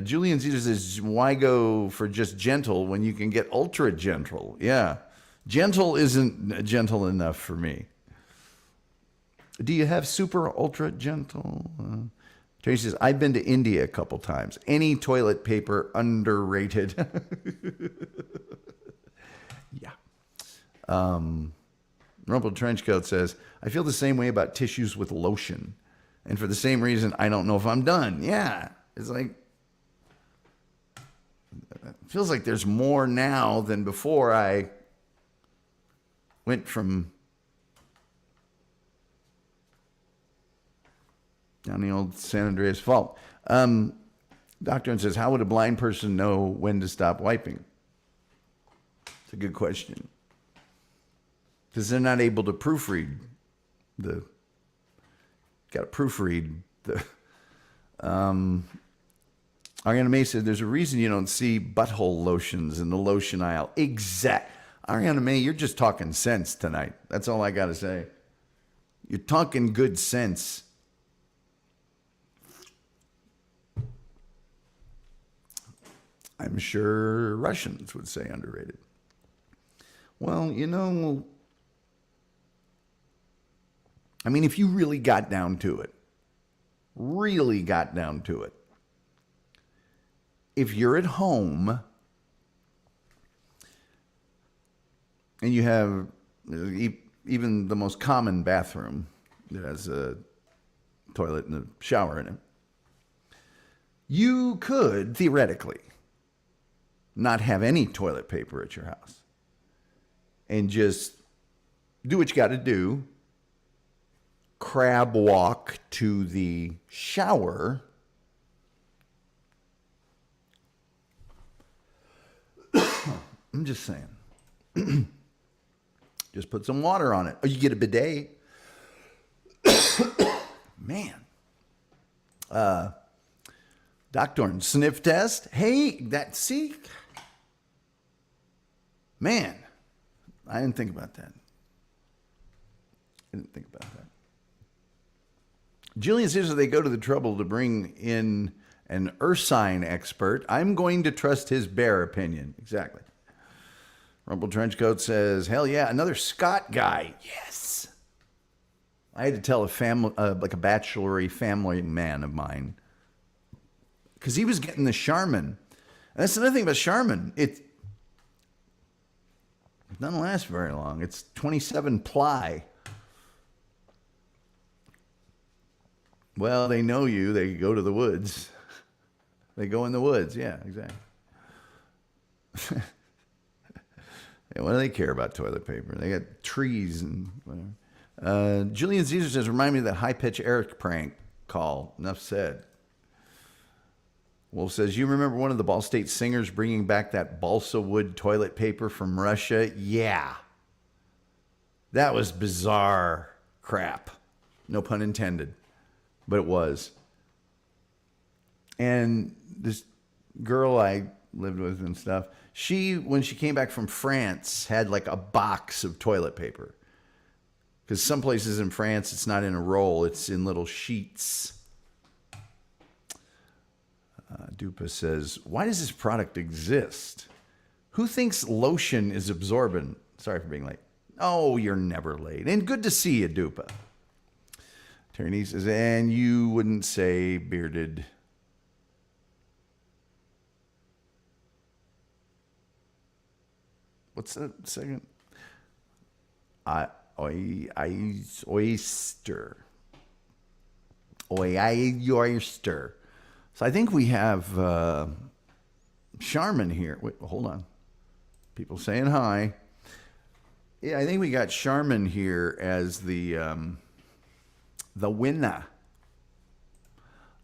Julian Caesar says, why go for just gentle when you can get ultra gentle? Yeah. Gentle isn't gentle enough for me. Do you have super ultra gentle? Tracy says, I've been to India a couple times. Any toilet paper underrated? Yeah. Rumpled Trenchcoat says, I feel the same way about tissues with lotion. And for the same reason, I don't know if I'm done. Yeah. It's like, it feels like there's more now than before I went from down the old San Andreas Fault. Doctor says, how would a blind person know when to stop wiping? It's a good question. Because they're not able to proofread got to proofread the. Ariana May said, there's a reason you don't see butthole lotions in the lotion aisle. Ariana May, you're just talking sense tonight. That's all I got to say. You're talking good sense. I'm sure Russians would say underrated. Well, you know, I mean, if you really got down to it, if you're at home and you have even the most common bathroom that has a toilet and a shower in it, you could theoretically not have any toilet paper at your house and just do what you got to do, crab walk to the shower, I'm just saying, just put some water on it. Or you get a bidet. Man. Doctor, sniff test. Hey, see? Man, I didn't think about that. Julian says they go to the trouble to bring in an ursine expert. I'm going to trust his bear opinion. Exactly. Rumble Trenchcoat says, hell yeah, another Scott guy. Yes. I had to tell a family, like a bachelor family man of mine, because he was getting the Charmin. And that's another thing about Charmin. It doesn't last very long. It's 27 ply. Well, they know you. They go to the woods. They go in the woods. Yeah, exactly. Yeah, what do they care about toilet paper? They got trees and whatever. Julian Caesar says, remind me of that high-pitch Eric prank call. Enough said. Wolf says, you remember one of the Ball State singers bringing back that balsa wood toilet paper from Russia? Yeah. That was bizarre crap. No pun intended. But it was. And this girl I lived with and stuff, when she came back from France, had like a box of toilet paper. Because some places in France, it's not in a roll. It's in little sheets. Dupa says, why does this product exist? Who thinks lotion is absorbent? Sorry for being late. Oh, you're never late. And good to see you, Dupa. Terry says, and you wouldn't say bearded. What's that second? Oyster. Oyster. So I think we have Charmin here. Wait, hold on. People saying hi. Yeah, I think we got Charmin here as the winner.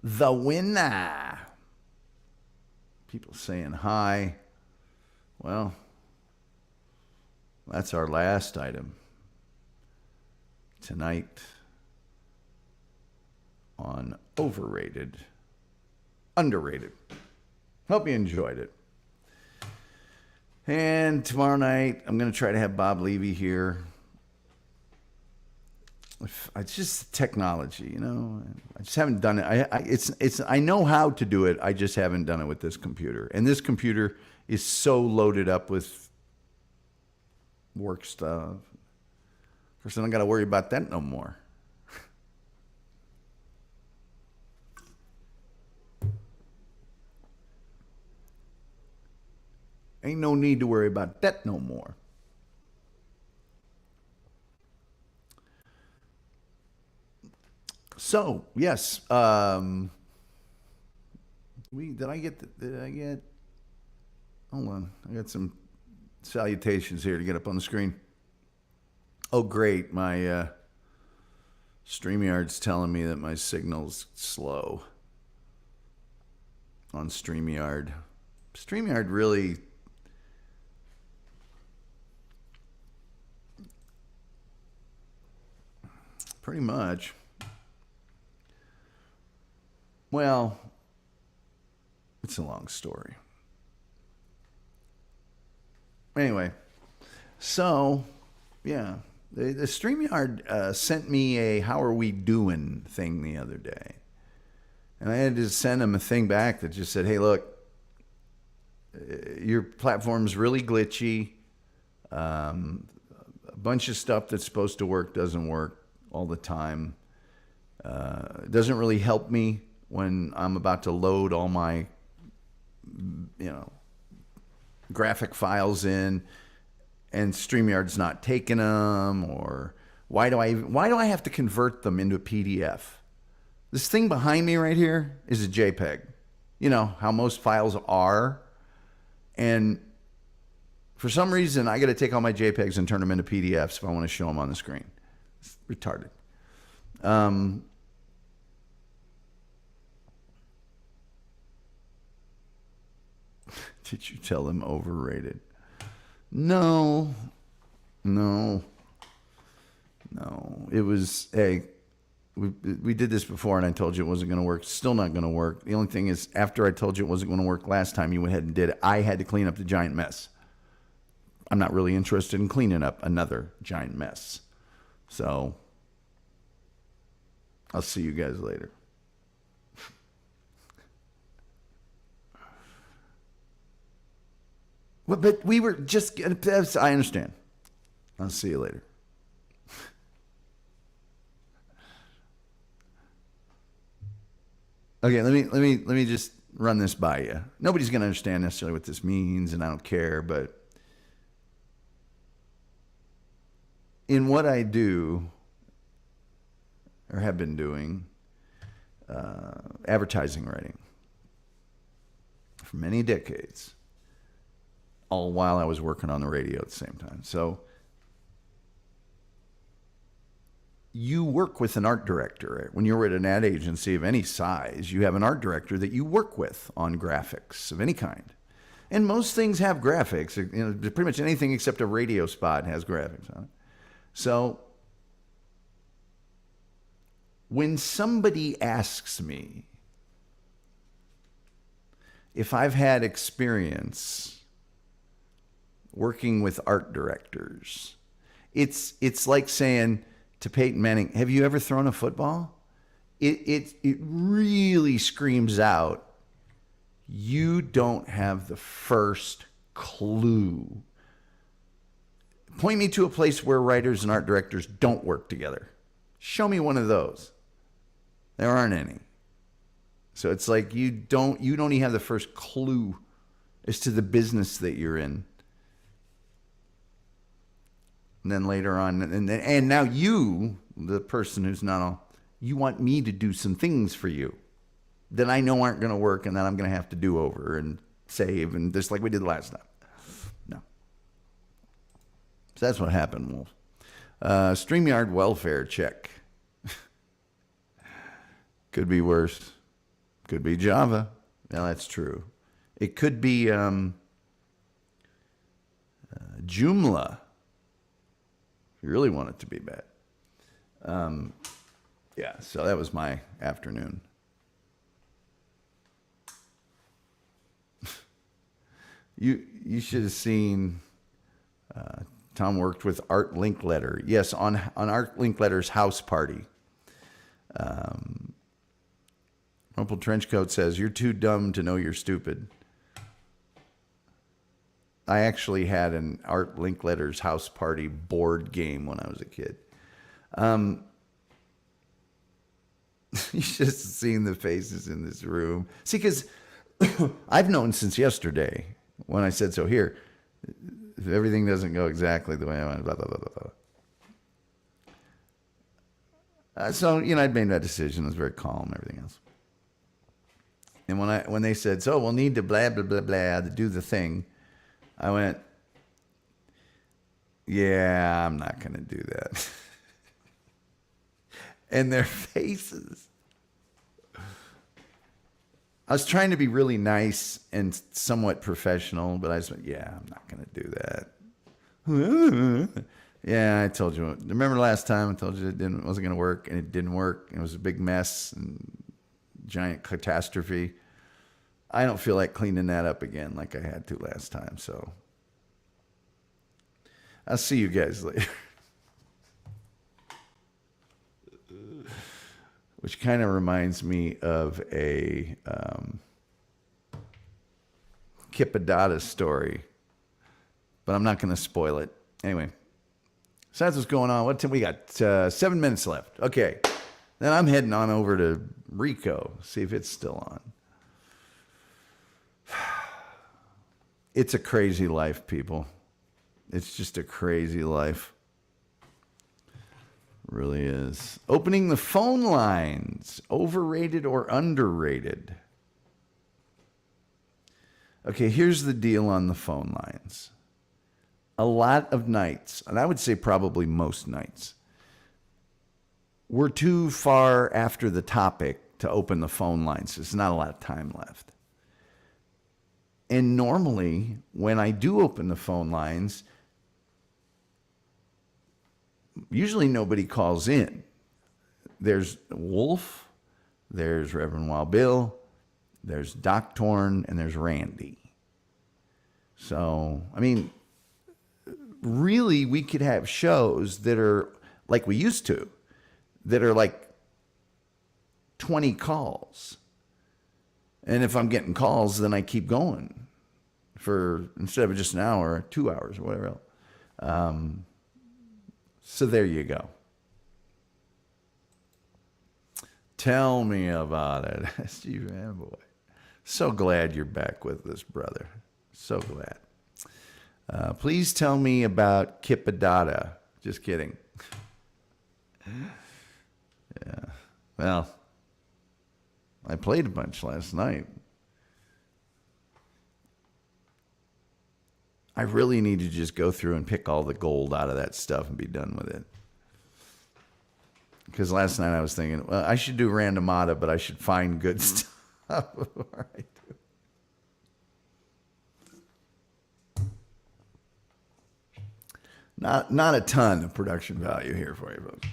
The winner. People saying hi. Well, that's our last item tonight on Overrated, Underrated. Hope you enjoyed it. And tomorrow night, I'm going to try to have Bob Levy here. It's just technology, you know. I just haven't done it. I know how to do it. I just haven't done it with this computer. And this computer is so loaded up with work stuff. Of course, I don't got to worry about that no more. Ain't no need to worry about that no more. So, yes. Did I get? Hold on. I got some salutations here to get up on the screen. Oh, great. My StreamYard's telling me that my signal's slow on StreamYard. StreamYard really... Pretty much. Well, it's a long story. Anyway, so, yeah. The StreamYard sent me a how are we doing thing the other day. And I had to send them a thing back that just said, hey, look, your platform's really glitchy. A bunch of stuff that's supposed to work doesn't work all the time. It doesn't really help me when I'm about to load all my, graphic files in, and StreamYard's not taking them, or why do I have to convert them into a PDF? This thing behind me right here is a JPEG. You know how most files are, and for some reason I got to take all my JPEGs and turn them into PDFs if I want to show them on the screen. It's retarded. Did you tell them overrated? No. It was, hey, we did this before and I told you it wasn't going to work. Still not going to work. The only thing is, after I told you it wasn't going to work last time, you went ahead and did it. I had to clean up the giant mess. I'm not really interested in cleaning up another giant mess. So, I'll see you guys later. But we were just, I understand. I'll see you later. Okay, let me just run this by you. Nobody's going to understand necessarily what this means, and I don't care, but in what I do, or have been doing, advertising writing for many decades, all while I was working on the radio at the same time. So you work with an art director. Right? When you're at an ad agency of any size, you have an art director that you work with on graphics of any kind. And most things have graphics. Pretty much anything except a radio spot has graphics on it. So when somebody asks me if I've had experience working with art directors, it's like saying to Peyton Manning, have you ever thrown a football? It really screams out, you don't have the first clue. Point me to a place where writers and art directors don't work together. Show me one of those. There aren't any. So it's like you don't even have the first clue as to the business that you're in. And then later on, and now you, the person who's not all, you want me to do some things for you that I know aren't going to work and that I'm going to have to do over and save and just like we did last time. No. So that's what happened, Wolf. StreamYard welfare check. Could be worse. Could be Java. Now that's true. It could be Joomla. If you really want it to be bad. Yeah, so that was my afternoon. You should have seen Tom worked with Art Linkletter. Yes, on Art Linkletter's house party. Rumpled Trenchcoat says, "You're too dumb to know you're stupid." I actually had an Art Linkletter's house party board game when I was a kid. You should have seen the faces in this room. See, because I've known since yesterday when I said, so here, if everything doesn't go exactly the way I want, blah, blah, blah, blah, blah. So, I'd made that decision. I was very calm, everything else. And when they said, so we'll need to blah, blah, blah, blah to do the thing, I went, yeah, I'm not going to do that. And their faces. I was trying to be really nice and somewhat professional, but I just went, yeah, I'm not going to do that. Yeah, I told you. Remember last time I told you it wasn't going to work, and it didn't work. It was a big mess and giant catastrophe. I don't feel like cleaning that up again like I had to last time, so I'll see you guys later. Which kind of reminds me of a Kippadata story, but I'm not going to spoil it. Anyway, so that's what's going on. We got 7 minutes left. Okay, then I'm heading on over to Rico, see if it's still on. It's a crazy life, people. It's just a crazy life. Really is. Opening the phone lines. Overrated or underrated? Okay, here's the deal on the phone lines. A lot of nights, and I would say probably most nights, we're too far after the topic to open the phone lines. There's not a lot of time left. And normally, when I do open the phone lines, usually nobody calls in. There's Wolf, there's Reverend Wild Bill, there's Doc Torn, and there's Randy. So, I mean, really, we could have shows that are like we used to, that are like 20 calls. And if I'm getting calls, then I keep going for, instead of just an hour, 2 hours or whatever else. So there you go. Tell me about it, Steve Amboy. So glad you're back with us, brother. So glad. Please tell me about Kippadata. Just kidding. Yeah. Well, I played a bunch last night. I really need to just go through and pick all the gold out of that stuff and be done with it. Because last night I was thinking, well, I should do randomata, but I should find good stuff before I do. Not a ton of production value here for you, folks.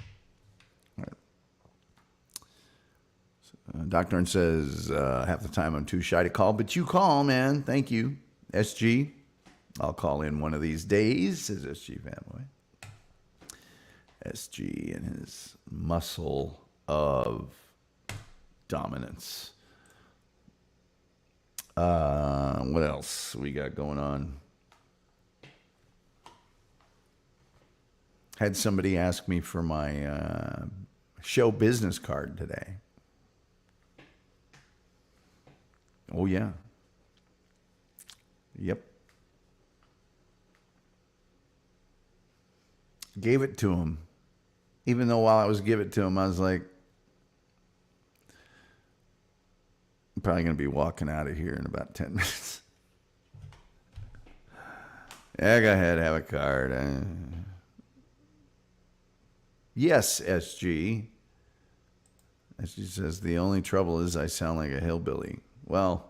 Dr. N says, half the time I'm too shy to call, but you call, man. Thank you. SG, I'll call in one of these days, says SG Fanboy. SG and his muscle of dominance. What else we got going on? Had somebody ask me for my show business card today. Oh, yeah. Yep. Gave it to him. Even though while I was giving it to him, I was like, I'm probably going to be walking out of here in about 10 minutes. Yeah, go ahead, have a card. Yes, SG. SG says, the only trouble is I sound like a hillbilly. Well,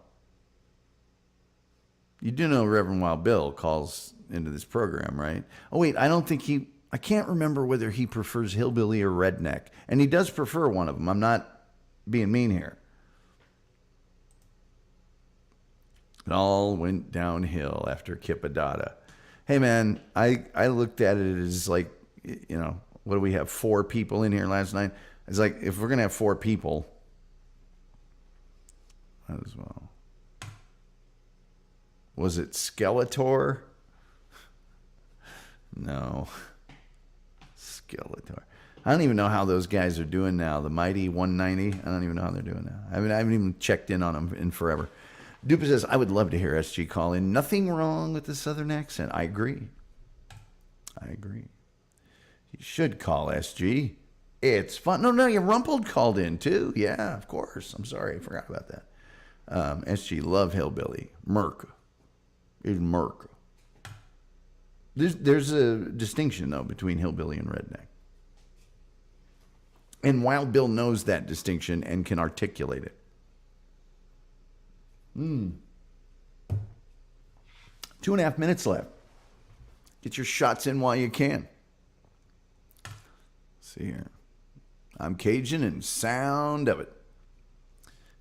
you do know Reverend Wild Bill calls into this program, right? Oh, wait, I can't remember whether he prefers hillbilly or redneck. And he does prefer one of them. I'm not being mean here. It all went downhill after Kippadata. Hey, man, I looked at it as like, you know, what do we have? 4 people in here last night. It's like, if we're going to have 4 people, might as well. Was it Skeletor? No. Skeletor. I don't even know how those guys are doing now. The Mighty 190. I don't even know how they're doing now. I haven't even checked in on them in forever. Dupa says, I would love to hear SG call in. Nothing wrong with the Southern accent. I agree. You should call SG. It's fun. No, you Rumpled called in too. Yeah, of course. I'm sorry. I forgot about that. SG, love hillbilly. Merc. Even Merc. There's a distinction, though, between hillbilly and redneck. And Wild Bill knows that distinction and can articulate it. 2.5 minutes left. Get your shots in while you can. Let's see here. I'm Cajun and sound of it.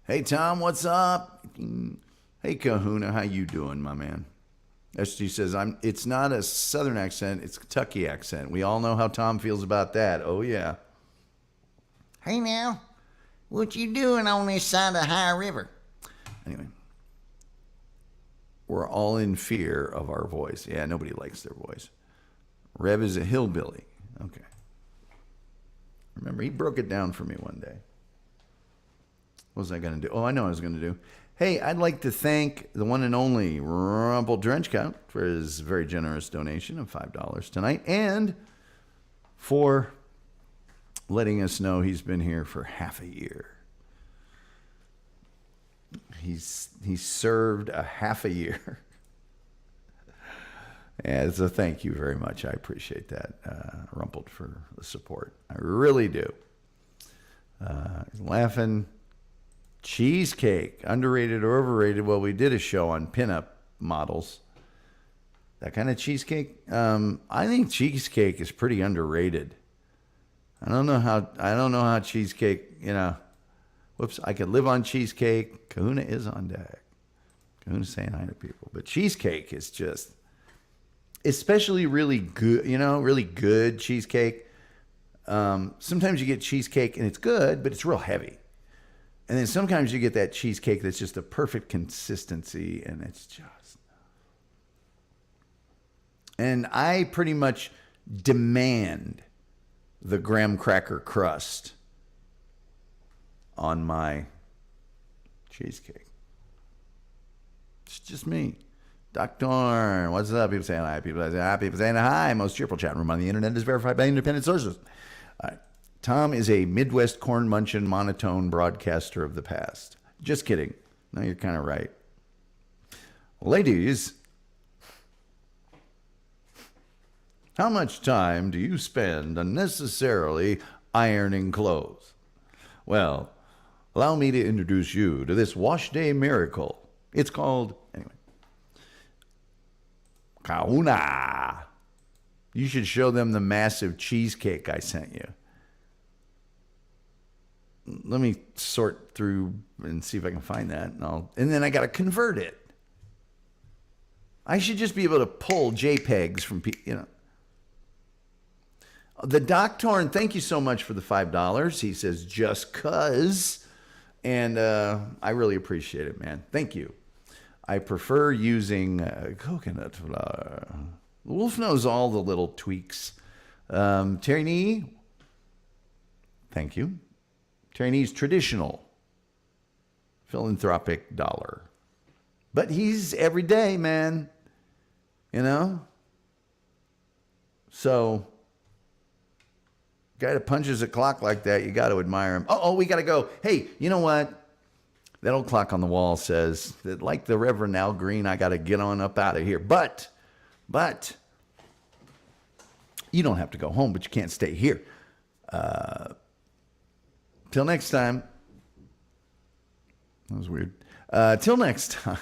Hey, Tom, what's up? Hey, Kahuna, how you doing, my man? SG says, it's not a Southern accent, it's a Kentucky accent. We all know how Tom feels about that. Oh, yeah.
Hey now, what you doing on this side of High River?
Anyway. We're all in fear of our voice. Yeah, nobody likes their voice. Rev is a hillbilly. Okay. Remember, he broke it down for me one day. What was I going to do? Oh, I know what I was going to do. Hey, I'd like to thank the one and only Rumple Drenchcout for his very generous donation of $5 tonight and for letting us know he's been here for half a year. He's served a half a year. And so thank you very much. I appreciate that, Rumpled, for the support. I really do. He's laughing. Cheesecake, underrated or overrated? Well, we did a show on pinup models. That kind of cheesecake. I think cheesecake is pretty underrated. I don't know how cheesecake, whoops, I could live on cheesecake. Kahuna is on deck. Kahuna's saying hi to people. But cheesecake is just, especially really good, really good cheesecake. Sometimes you get cheesecake and it's good, but it's real heavy. And then sometimes you get that cheesecake that's just a perfect consistency and it's just. And I pretty much demand the graham cracker crust on my cheesecake. It's just me. Doctor, what's up? People saying hi. People saying hi. People saying hi. Most cheerful chat room on the internet is verified by independent sources. All right. Tom is a Midwest corn munchin' monotone broadcaster of the past. Just kidding. No, you're kind of right. Ladies, how much time do you spend unnecessarily ironing clothes? Well, allow me to introduce you to this wash day miracle. It's called, anyway, Kahuna. You should show them the massive cheesecake I sent you. Let me sort through and see if I can find that. And then I got to convert it. I should just be able to pull JPEGs from people, The Doctorn, thank you so much for the $5. He says, just cuz. And I really appreciate it, man. Thank you. I prefer using coconut flour. Wolf knows all the little tweaks. Terry Nee, thank you. Terry Nee's traditional philanthropic dollar. But he's every day, man. So Guy that punches a clock like that, you got to admire him. Oh, we got to go. Hey, you know what? That old clock on the wall says that, like the Reverend Al Green, I got to get on up out of here. But you don't have to go home, but you can't stay here. Till next time. That was weird. Till next time.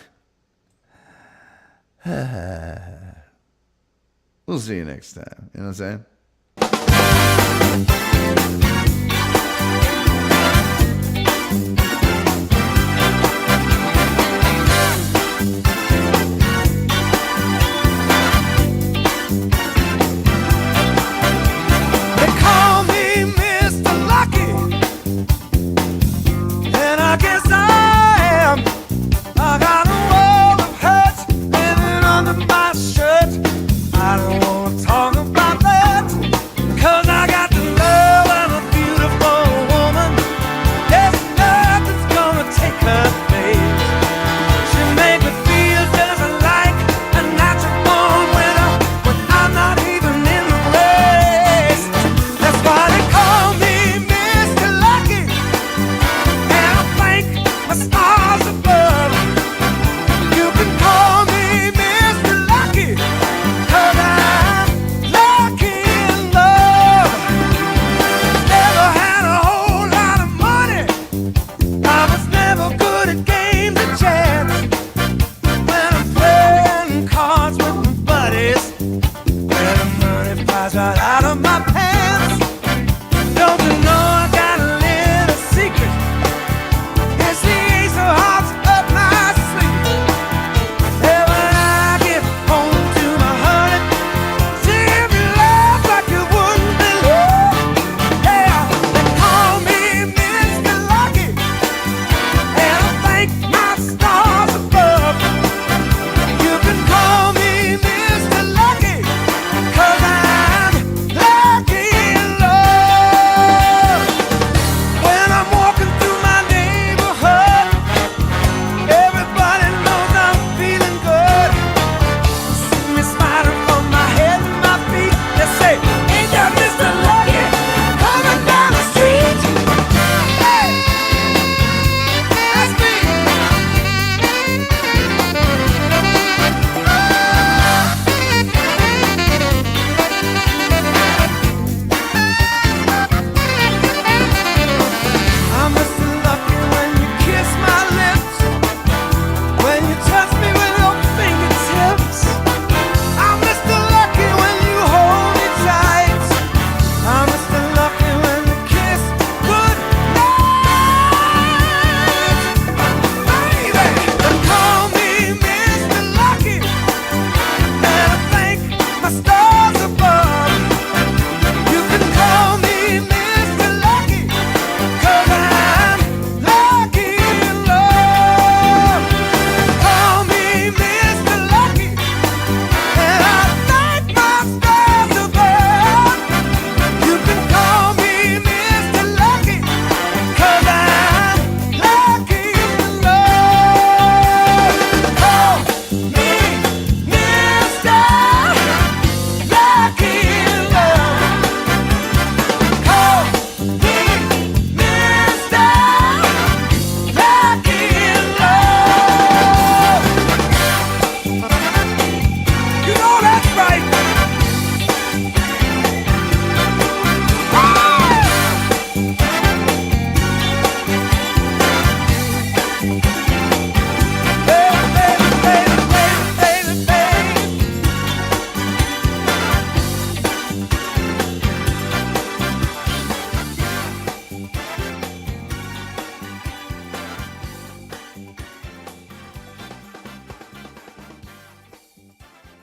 We'll see you next time. You know what I'm saying?